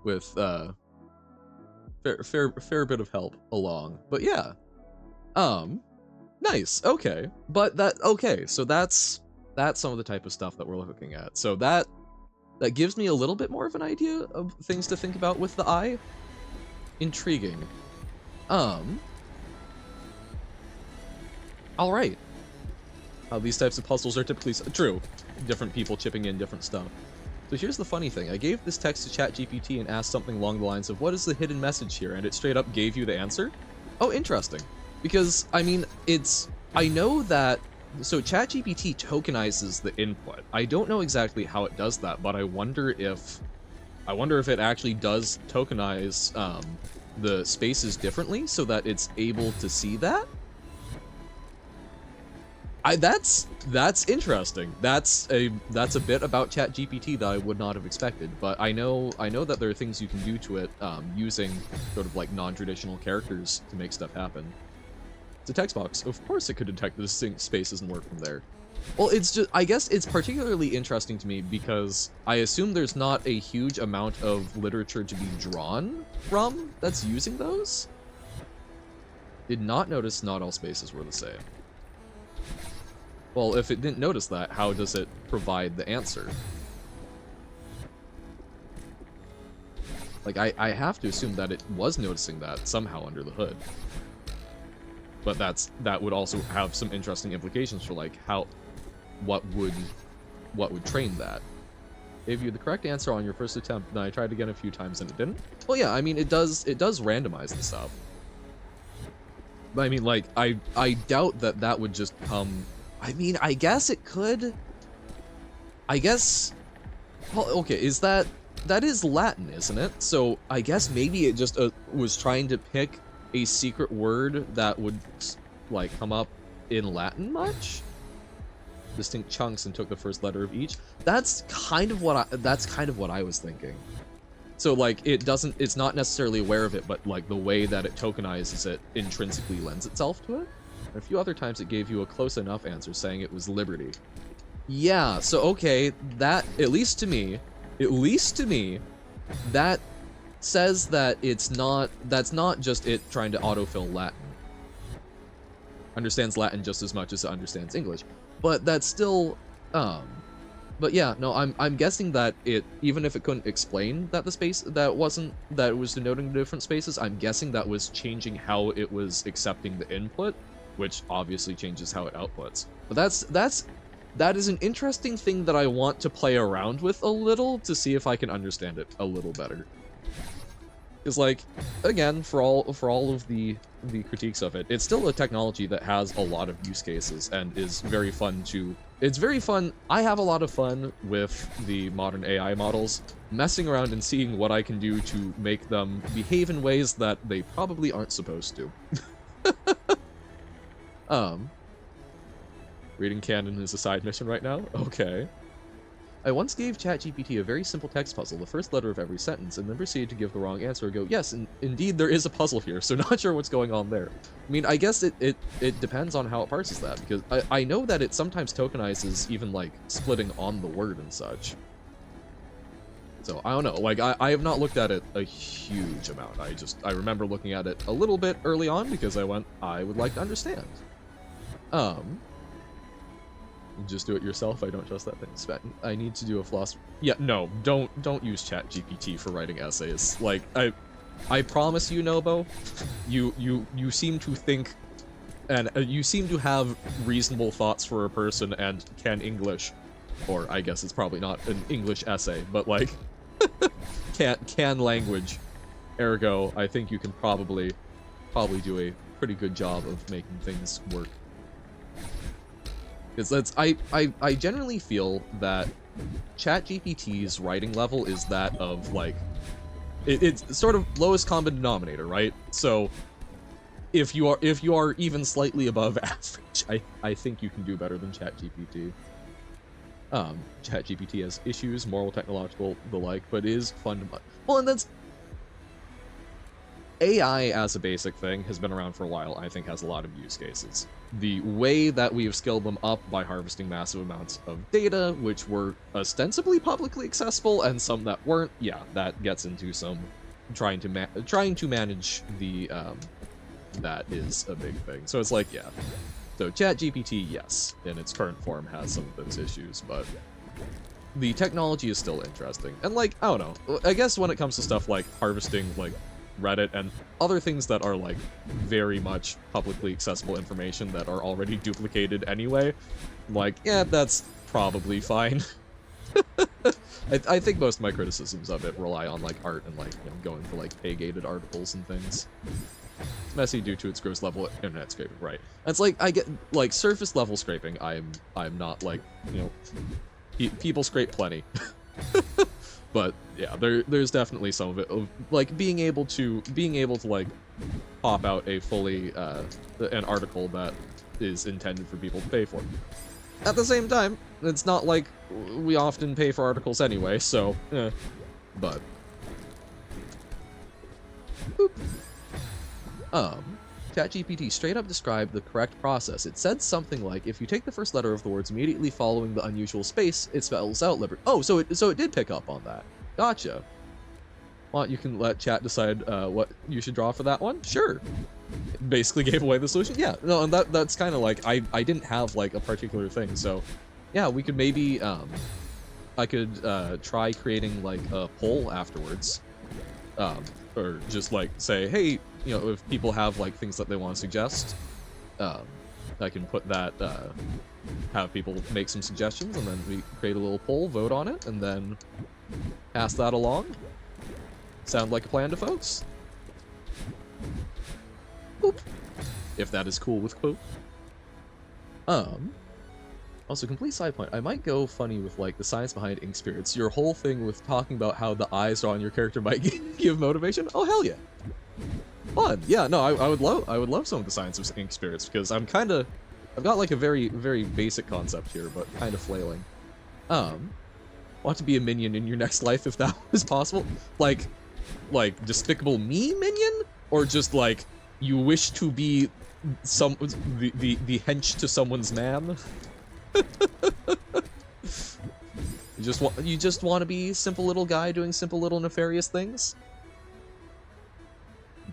with fair bit of help along. But yeah. Nice. Okay. But so that's some of the type of stuff that we're looking at. So that gives me a little bit more of an idea of things to think about with the eye. Intriguing. All right. How these types of puzzles are typically true. Different people chipping in different stuff. So here's the funny thing. I gave this text to ChatGPT and asked something along the lines of, what is the hidden message here? And it straight up gave you the answer. Oh, interesting. Because, I mean, I know that, so ChatGPT tokenizes the input. I don't know exactly how it does that, but I wonder if it actually does tokenize the spaces differently so that it's able to see that. That's interesting. That's a bit about ChatGPT that I would not have expected, but I know that there are things you can do to it using sort of like non-traditional characters to make stuff happen. It's a text box. Of course it could detect the distinct spaces and work from there. Well, it's just, I guess it's particularly interesting to me because I assume there's not a huge amount of literature to be drawn from that's using those. Did not notice not all spaces were the same. Well, if it didn't notice that, how does it provide the answer? Like, I have to assume that it was noticing that somehow under the hood. But that would also have some interesting implications for, like, what would train that. Gave you the correct answer on your first attempt, then I tried again a few times and it didn't. Well, yeah, I mean, it does randomize the stuff. But I mean, like, I doubt that would just come... I mean, I guess it could. I guess. Well, okay, that is Latin, isn't it? So I guess maybe it just was trying to pick a secret word that would like come up in Latin much. Distinct chunks and took the first letter of each. That's kind of what I was thinking. So like it's not necessarily aware of it, but like the way that it tokenizes it intrinsically lends itself to it. And a few other times it gave you a close enough answer saying it was liberty. Yeah, so okay, that, at least to me, that says that that's not just it trying to autofill Latin. Understands Latin just as much as it understands English. But that's still, but yeah, no, I'm guessing that it, even if it couldn't explain that it was denoting the different spaces, I'm guessing that was changing how it was accepting the input, which obviously changes how it outputs. But that is an interesting thing that I want to play around with a little to see if I can understand it a little better. Because, like, again, for all of the critiques of it, it's still a technology that has a lot of use cases and is very fun to... It's very fun. I have a lot of fun with the modern AI models, messing around and seeing what I can do to make them behave in ways that they probably aren't supposed to. Reading canon is a side mission right now? Okay. I once gave ChatGPT a very simple text puzzle, the first letter of every sentence, and then proceeded to give the wrong answer and go, yes, indeed there is a puzzle here, so not sure what's going on there. I mean, I guess it depends on how it parses that, because I know that it sometimes tokenizes even, like, splitting on the word and such. So, I don't know, like, I have not looked at it a huge amount. I remember looking at it a little bit early on because I would like to understand. Just do it yourself. I don't trust that thing. I need to do a philosophy. Yeah, no, don't use ChatGPT for writing essays. Like, I promise you, Nobo, you seem to think, and you seem to have reasonable thoughts for a person and can English, or I guess it's probably not an English essay, but like, can language. Ergo, I think you can probably do a pretty good job of making things work. Because I generally feel that ChatGPT's writing level is that of, like, it's sort of lowest common denominator, right? So if you are even slightly above average, I think you can do better than ChatGPT. ChatGPT has issues, moral, technological, the like, but is fun to... Well, and that's... AI as a basic thing has been around for a while, I think has a lot of use cases. The way that we have scaled them up by harvesting massive amounts of data, which were ostensibly publicly accessible, and some that weren't, yeah, that gets into some trying to manage the, that is a big thing. So it's like, yeah. So ChatGPT, yes, in its current form has some of those issues, but the technology is still interesting. And like, I don't know, I guess when it comes to stuff like harvesting, like, Reddit and other things that are like very much publicly accessible information that are already duplicated anyway, like, yeah, that's probably fine. I think most of my criticisms of it rely on like art and like, you know, going for like pay-gated articles and things. It's messy due to its gross level internet scraping, right? That's like, I get like surface level scraping. I'm not like, you know, people scrape plenty. But yeah, there's definitely some of it of like being able to like pop out a fully an article that is intended for people to pay for. At the same time, it's not like we often pay for articles anyway, so but boop. ChatGPT straight up described the correct process. It said something like, if you take the first letter of the words immediately following the unusual space, it spells out liberty. Oh, so it did pick up on that. Gotcha. Well, you can let chat decide what you should draw for that one? Sure. It basically gave away the solution? Yeah, no, and that's kind of like, I didn't have like a particular thing, so yeah, we could maybe, I could try creating like a poll afterwards. Or just like say, hey, you know, if people have like things that they want to suggest, I can put that, have people make some suggestions, and then we create a little poll, vote on it, and then pass that along. Sound like a plan to folks? Boop. If that is cool with quote. Also, complete side point. I might go funny with like the science behind ink spirits. Your whole thing with talking about how the eyes on your character might give motivation. Oh hell yeah, fun. Yeah, no, I would love some of the science of ink spirits because I've got like a very basic concept here, but kind of flailing. Want to be a minion in your next life if that was possible? Like Despicable Me minion, or just like you wish to be the hench to someone's man? You just want to be simple little guy doing simple little nefarious things?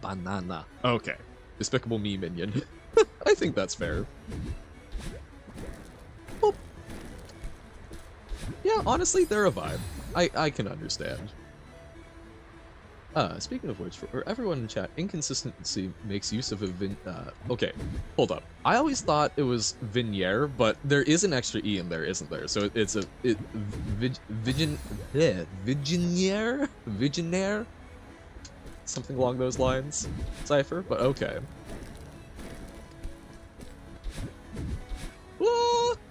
Banana. Okay. Despicable Me minion. I think that's fair. Boop. Yeah, honestly, they're a vibe. I can understand. Speaking of which, for everyone in chat, inconsistency makes use of a okay, hold up. I always thought it was Vignier, but there is an extra E in there, isn't there? So it's Viginaire? Something along those lines, Cypher, but okay.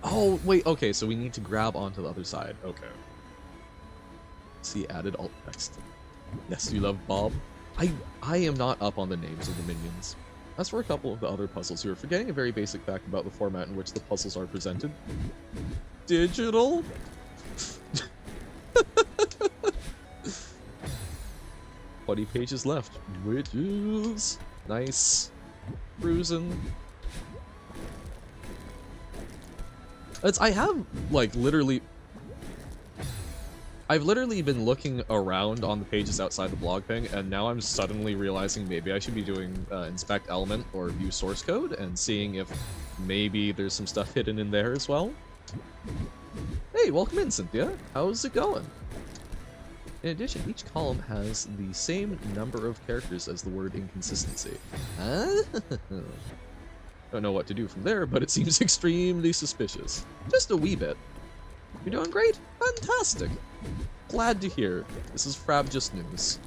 Oh, wait, okay, so we need to grab onto the other side, okay. See added alt text. Yes, you love Bob. I am not up on the names of the minions. As for a couple of the other puzzles, you are forgetting a very basic fact about the format in which the puzzles are presented. Digital? 20 pages left. Witches. Nice. Cruising. I have, like, literally... I've literally been looking around on the pages outside the blog thing, and now I'm suddenly realizing maybe I should be doing inspect element or view source code and seeing if maybe there's some stuff hidden in there as well. Hey, welcome in, Cynthia. How's it going? In addition, each column has the same number of characters as the word inconsistency. Huh? Don't know what to do from there, but it seems extremely suspicious. Just a wee bit. You're doing great? Fantastic. Glad to hear. This is Frabjous news.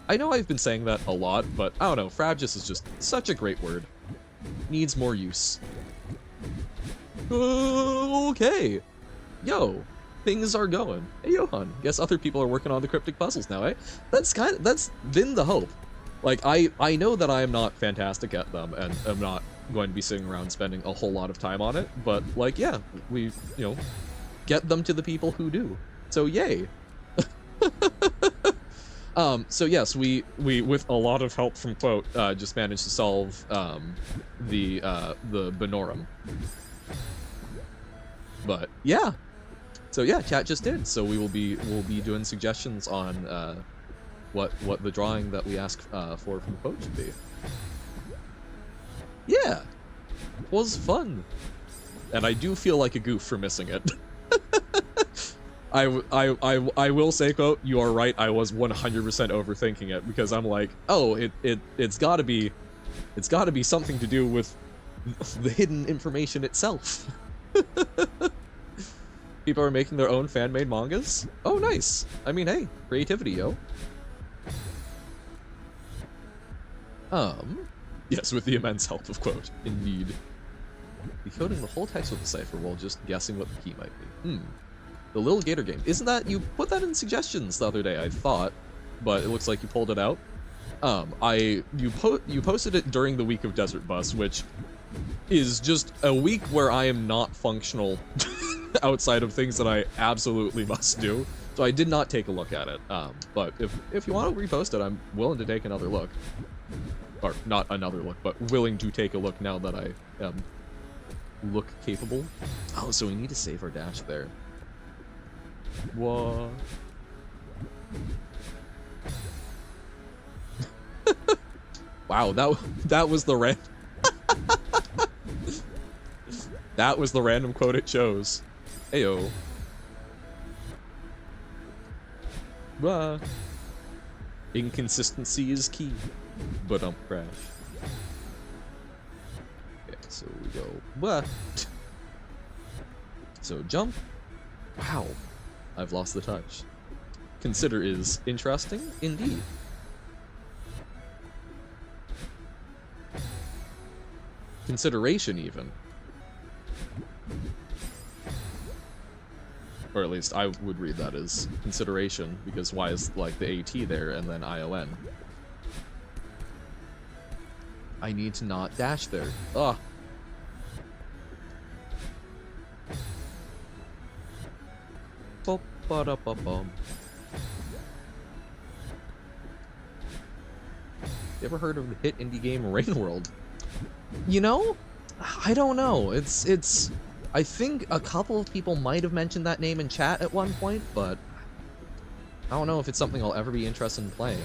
I know I've been saying that a lot, but I don't know, Frabjous is just such a great word. Needs more use. Okay. Yo, things are going. Hey, Johan, guess other people are working on the cryptic puzzles now, eh? That's been the hope. Like, I know that I am not fantastic at them, and I'm not going to be sitting around spending a whole lot of time on it, but, like, yeah, we, you know, get them to the people who do. So, yay. So yes, we with a lot of help from Quote, just managed to solve, the Benorum. But, yeah. So yeah, chat just did. So we'll be doing suggestions on, what the drawing that we asked, for from Quote should be. Yeah. It was fun. And I do feel like a goof for missing it. I will say, Quote, you are right, I was 100% overthinking it, because I'm like, oh, it's gotta be something to do with the hidden information itself. People are making their own fan-made mangas? Oh, nice! I mean, hey, creativity, yo. Yes, with the immense help of Quote, indeed. Decoding the whole text with the cipher while just guessing what the key might be. The Little Gator game. Isn't that, you put that in suggestions the other day, I thought, but it looks like you pulled it out. You posted it during the week of Desert Bus, which is just a week where I am not functional outside of things that I absolutely must do. So I did not take a look at it. But if you want to repost it, I'm willing to take another look. Or not another look, but willing to take a look now that I am look capable. Oh, so we need to save our dash there. What? Wow, that was the that was the random quote it chose. Ayo. Inconsistency is key, but don't crash. Okay, so we go. So jump. Wow. I've lost the touch. Consider is interesting indeed. Consideration even. Or at least I would read that as consideration, because why is like the AT there and then ION? I need to not dash there. Ugh. Ba-da-ba-bum. You ever heard of the hit indie game Rain World? You know, I don't know. It's. I think a couple of people might have mentioned that name in chat at one point, but I don't know if it's something I'll ever be interested in playing.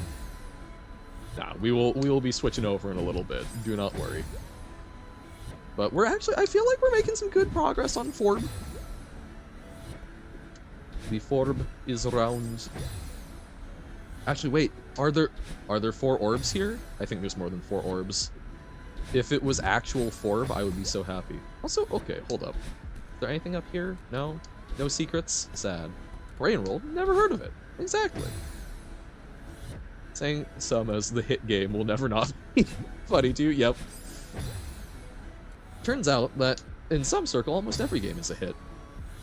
Nah, we will be switching over in a little bit. Do not worry. But we're actually, I feel like we're making some good progress on Fourb. The Fourb is around. Actually, wait. Are there 4 orbs here? I think there's more than 4 orbs. If it was actual Fourb, I would be so happy. Also, okay, hold up. Is there anything up here? No? No secrets? Sad. Rain World? Never heard of it. Exactly. Saying some as the hit game will never not be funny to you. Yep. Turns out that in some circle, almost every game is a hit.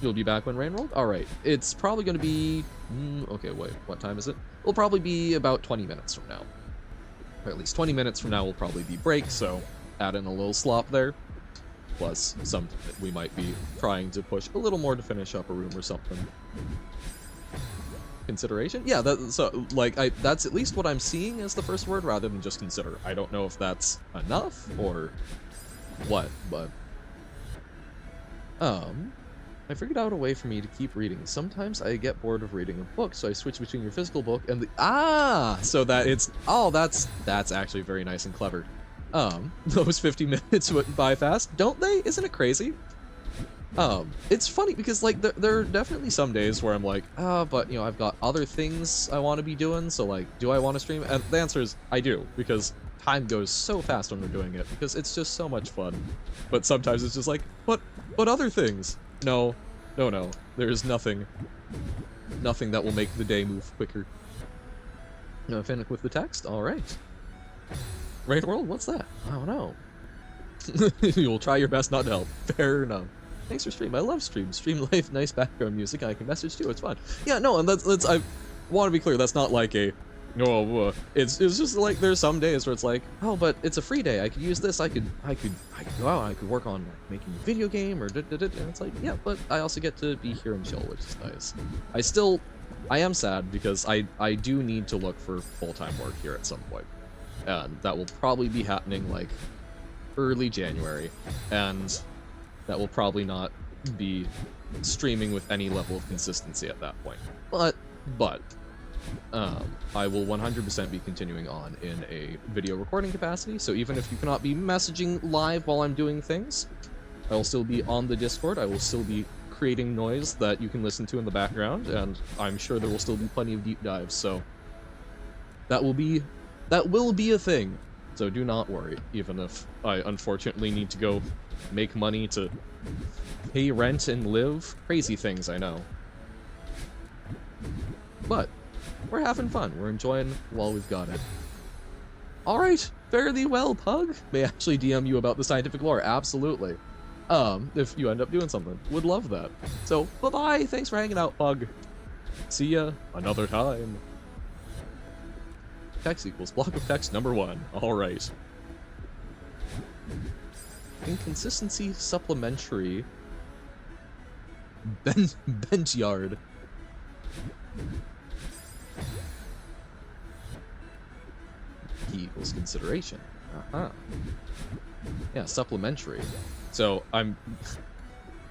You'll be back when Rain World? Alright. It's probably going to be... okay, wait. What time is it? It'll probably be about 20 minutes from now. Or at least 20 minutes from now will probably be break, so add in a little slop there. Plus, we might be trying to push a little more to finish up a room or something. Consideration? Yeah, so, like, that's at least what I'm seeing as the first word rather than just consider. I don't know if that's enough or what, but... I figured out a way for me to keep reading. Sometimes I get bored of reading a book, so I switch between your physical book and the... Ah! So that it's... Oh, that's actually very nice and clever. Those 50 minutes went by fast, don't they? Isn't it crazy? It's funny because, like, there are definitely some days where I'm like, but, you know, I've got other things I want to be doing, so, like, do I want to stream? And the answer is, I do, because time goes so fast when we're doing it, because it's just so much fun. But sometimes it's just like, but other things? No. There's nothing that will make the day move quicker. Finish with the text? Alright. Right world? What's that? I don't know. You'll try your best not to help. Fair enough. Thanks for stream. I love stream. Stream life, nice background music. I can message too. It's fun. Yeah, no, and that's I want to be clear. That's not like a no. It's just like there's some days where it's like, oh, but it's a free day. I could use this. I could go out. I could work on like, making a video game or and it's like, yeah, but I also get to be here and chill, which is nice. I am sad because I do need to look for full-time work here at some point, and that will probably be happening like early January, and that will probably not be streaming with any level of consistency at that point. But I will 100% be continuing on in a video recording capacity, so even if you cannot be messaging live while I'm doing things, I will still be on the Discord, I will still be creating noise that you can listen to in the background, and I'm sure there will still be plenty of deep dives, so that will be a thing. So do not worry, even if I unfortunately need to go make money to pay rent and live. Crazy things, I know. But we're having fun. We're enjoying while we've got it. Alright, fare thee well, Pug. May actually DM you about the scientific lore, absolutely. If you end up doing something. Would love that. So, bye-bye, thanks for hanging out, Pug. See ya another time. Text equals block of text number 1. Alright. Inconsistency supplementary. Bent yard. Key equals consideration. Yeah, supplementary. So I'm...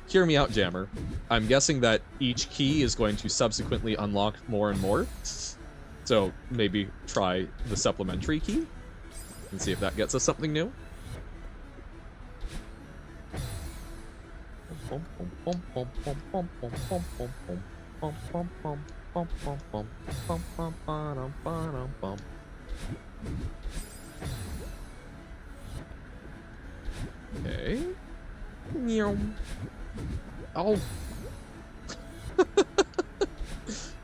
Hear me out, Jammer. I'm guessing that each key is going to subsequently unlock more and more. So maybe try the supplementary key and see if that gets us something new. Okay. Oh.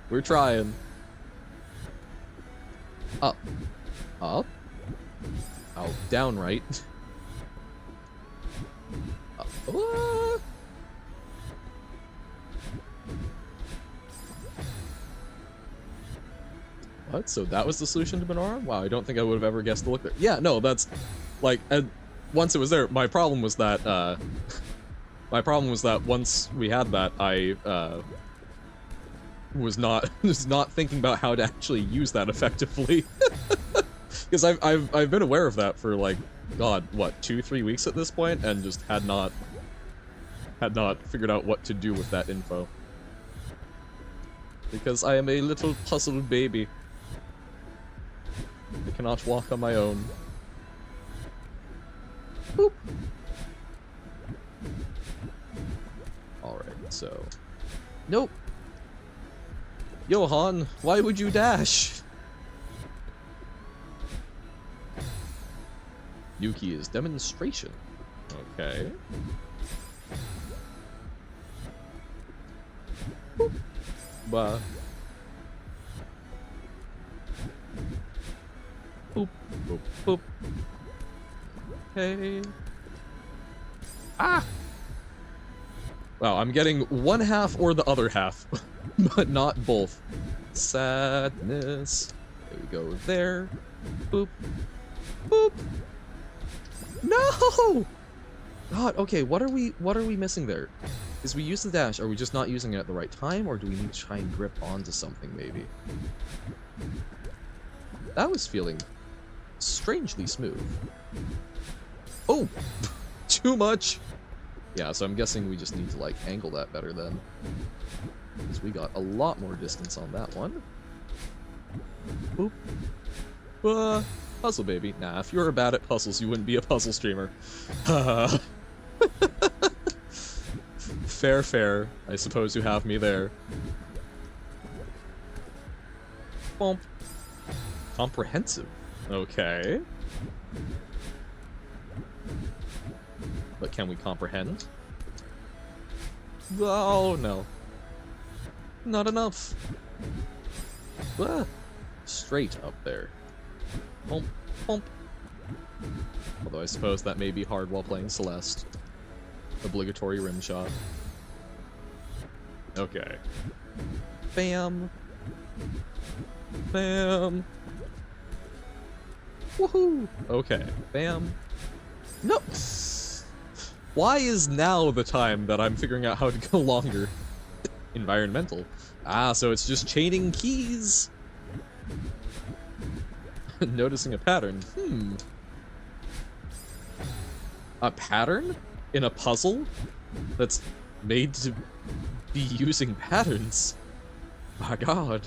We're trying. Up. Up. Oh, down right. Up. What? So that was the solution to Menorah? Wow, I don't think I would have ever guessed to look there. Yeah, no, that's... Like, once it was there, my problem was that, once we had that, I, was not thinking about how to actually use that effectively. Because I've been aware of that for, like, God, what, 2-3 weeks at this point, and just had not figured out what to do with that info. Because I am a little puzzled baby. I cannot walk on my own. Boop. Alright, so... Nope! Johan, why would you dash? Yuki is demonstration. Okay. Boop. Bah. Boop, boop, boop. Okay. Ah! Wow, I'm getting one half or the other half, but not both. Sadness. There we go there. Boop. Boop. No! God, okay, what are we missing there? Is we use the dash, are we just not using it at the right time, or do we need to try and grip onto something, maybe? That was feeling strangely smooth. Oh! Too much! Yeah, so I'm guessing we just need to, like, angle that better then. Because we got a lot more distance on that one. Boop. Puzzle baby. Nah, if you were bad at puzzles, you wouldn't be a puzzle streamer. Fair, fair. I suppose you have me there. Bump. Comprehensive. Okay. But can we comprehend? Oh, no. Not enough. Ah. Straight up there. Bump, bump. Although I suppose that may be hard while playing Celeste. Obligatory rim shot. Okay. Bam. Bam. Woohoo! Okay. Bam. No! Why is now the time that I'm figuring out how to go longer? Environmental. Ah, so it's just chaining keys. Noticing a pattern. A pattern? In a puzzle? That's made to be using patterns? My god.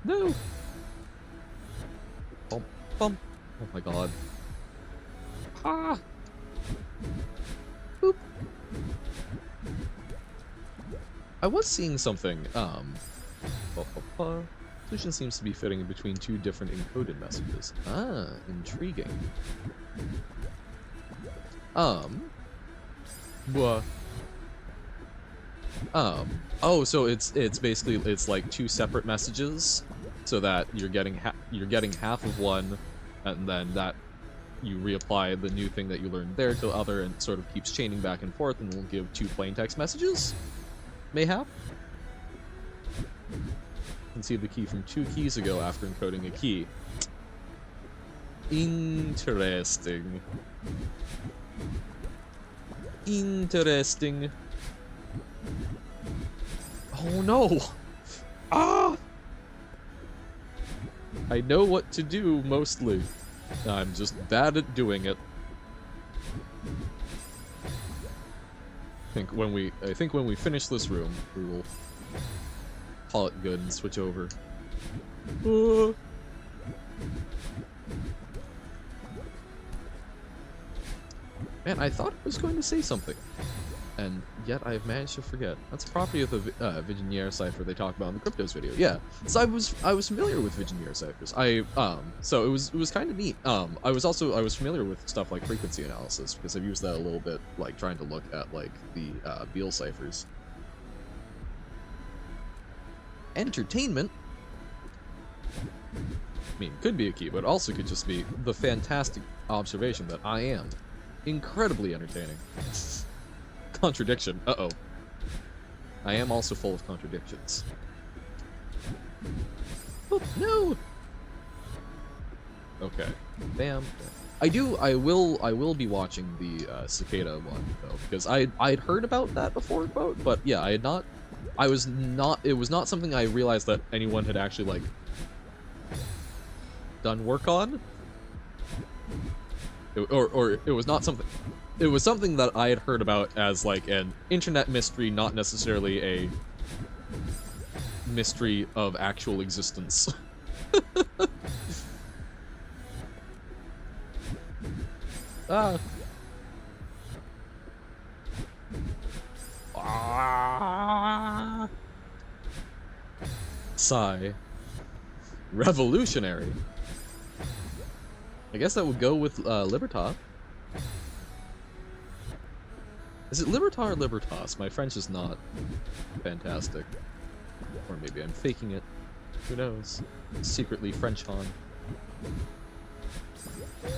No! Bump, bump. Oh my god. Ah! Boop. I was seeing something, Solution seems to be fitting in between two different encoded messages. Ah, intriguing. Oh, so it's basically, it's like two separate messages, so that you're getting half of one, and then that you reapply the new thing that you learned there to the other, and it sort of keeps chaining back and forth, and will give two plain text messages? Mayhap? Conceive the key from 2 keys ago after encoding a key. Interesting. Interesting. Oh no! Ah! I know what to do, mostly. I'm just bad at doing it. I think when we finish this room, we will call it good and switch over. Man, I thought I was going to say something, and yet I've managed to forget. That's a property of the Vigenère cipher they talk about in the Cryptos video. Yeah, so I was familiar with Vigenère ciphers. So it was kind of neat. I was familiar with stuff like frequency analysis because I've used that a little bit, like trying to look at like the Beal ciphers. Entertainment. I mean, could be a key, but also could just be the fantastic observation that I am incredibly entertaining. Contradiction. Uh-oh. I am also full of contradictions. Oh, no! Okay. Bam. I will be watching the cicada one, though, because I'd heard about that before, but yeah, it was not something I realized that anyone had actually, like, done work on. Or it was not something... It was something that I had heard about as, like, an internet mystery, not necessarily a mystery of actual existence. Sigh. Revolutionary. I guess that would go with Libertas. Is it Libertas or Libertas? My French is not fantastic. Or maybe I'm faking it. Who knows? Secretly French Han.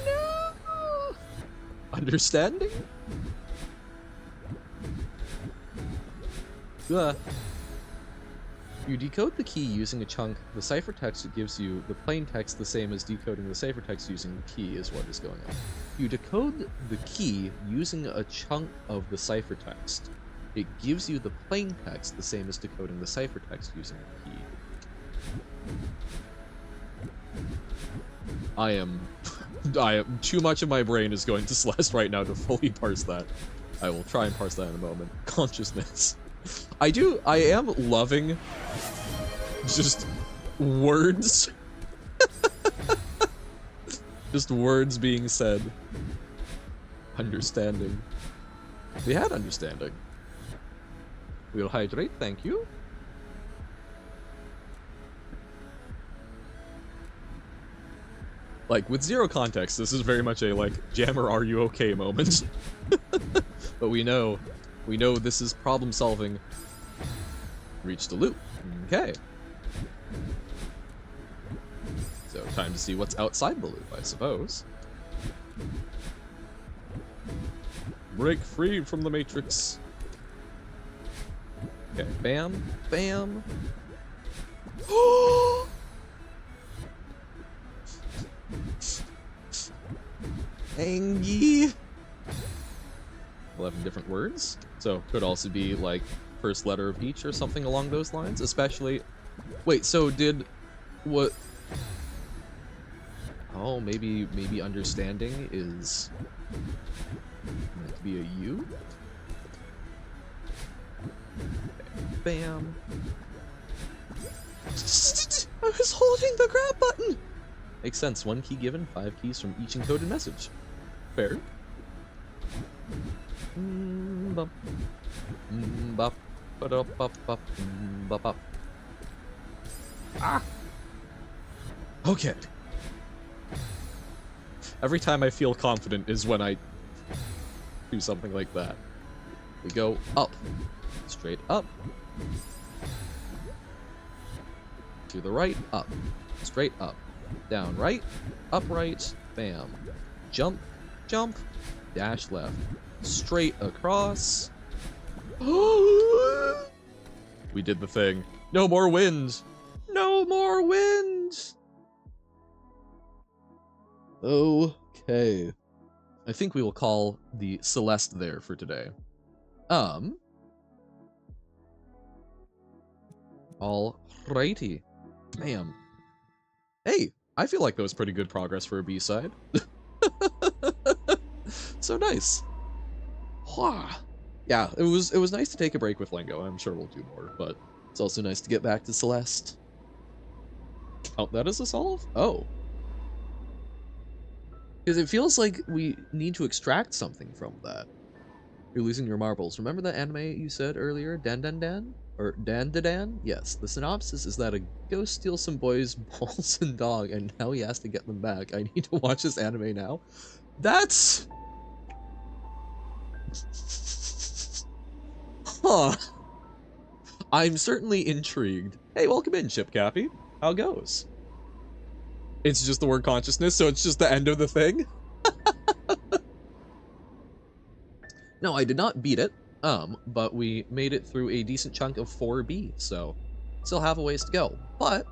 No! Understanding? You decode the key using a chunk. The ciphertext gives you the plain text the same as decoding the ciphertext using the key is what is going on. You decode the key using a chunk of the ciphertext. It gives you the plain text the same as decoding the ciphertext using the key. I am too much of my brain is going to Celeste right now to fully parse that. I will try and parse that in a moment. Consciousness. I am loving just words. Just words being said. Understanding. We had understanding. We'll hydrate, thank you. Like, with zero context, this is very much a, like, Jammer, are you okay moment. But we know this is problem solving. Reach the loop. Okay. So, time to see what's outside the loop, I suppose. Break free from the Matrix. Okay, bam, bam. Angie. 11 different words. So could also be like first letter of each or something along those lines. Especially, wait. So did what? Oh, maybe understanding is meant to be a U. Okay, bam. I was holding the grab button. Makes sense. 1 key given, 5 keys from each encoded message. Fair. Bop. Bop. Bop. Bop. Bop. Ah. Okay. Every time I feel confident is when I do something like that. We go up. Straight up. To the right, up. Straight up. Down right, up right, bam. Jump, jump, dash left. Straight across. We did the thing. No more wind. No more wind. Okay. I think we will call the Celeste there for today. Alrighty. Bam. Hey, I feel like that was pretty good progress for a B-side. So nice. Yeah, it was nice to take a break with Lingo. I'm sure we'll do more, but it's also nice to get back to Celeste. Oh, that is a solve? Oh. Because it feels like we need to extract something from that. You're losing your marbles. Remember that anime you said earlier? Dan Dan Dan? Or Dan Da Dan? Yes. The synopsis is that a ghost steals some boys' balls and dog, and now he has to get them back. I need to watch this anime now. That's... Huh. I'm certainly intrigued. Hey, welcome in, Chip Cappy. How goes? It's just the word consciousness, so it's just the end of the thing? No, I did not beat it, but we made it through a decent chunk of 4B, so still have a ways to go. But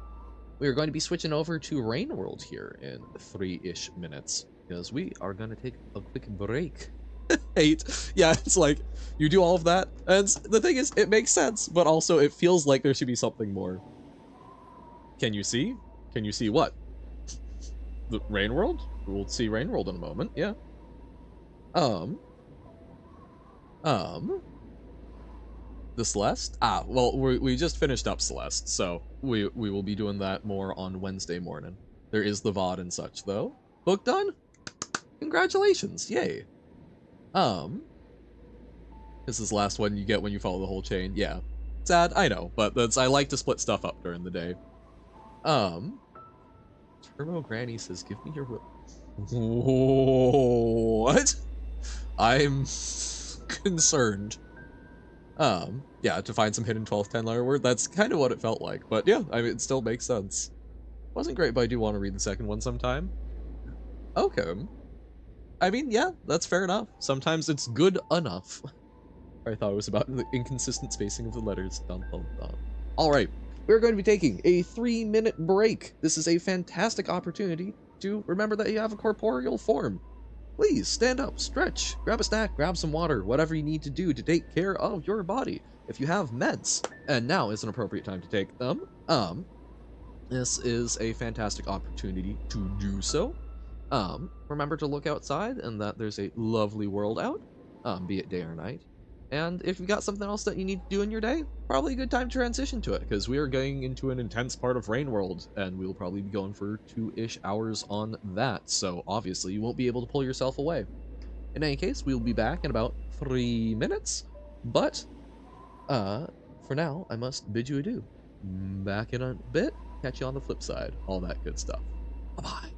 we are going to be switching over to Rain World here in 3-ish minutes, because we are going to take a quick break. 8. Yeah, it's like, you do all of that, and the thing is, it makes sense, but also it feels like there should be something more. Can you see? Can you see what? The Rain World? We'll see Rain World in a moment, yeah. The Celeste? Ah, well, we just finished up Celeste, so we will be doing that more on Wednesday morning. There is the VOD and such, though. Book done? Congratulations, yay. This is the last one you get when you follow the whole chain. Yeah. Sad, I know, but I like to split stuff up during the day. Turbo Granny says, give me your will. What? I'm concerned. Yeah, to find some hidden 12th 10-letter word, that's kind of what it felt like. But yeah, I mean, it still makes sense. Wasn't great, but I do want to read the second one sometime. Okay. I mean, yeah, that's fair enough. Sometimes it's good enough. I thought it was about the inconsistent spacing of the letters. Dun, dun, dun. All right, we're going to be taking a 3-minute break. This is a fantastic opportunity to remember that you have a corporeal form. Please stand up, stretch, grab a snack, grab some water, whatever you need to do to take care of your body. If you have meds, and now is an appropriate time to take them, this is a fantastic opportunity to do so. Remember to look outside and that there's a lovely world out, be it day or night. And if you've got something else that you need to do in your day, probably a good time to transition to it, because we are going into an intense part of Rain World, and we'll probably be going for 2-ish hours on that, so obviously you won't be able to pull yourself away. In any case, we'll be back in about 3 minutes, but, for now, I must bid you adieu. Back in a bit, catch you on the flip side, all that good stuff. Bye-bye.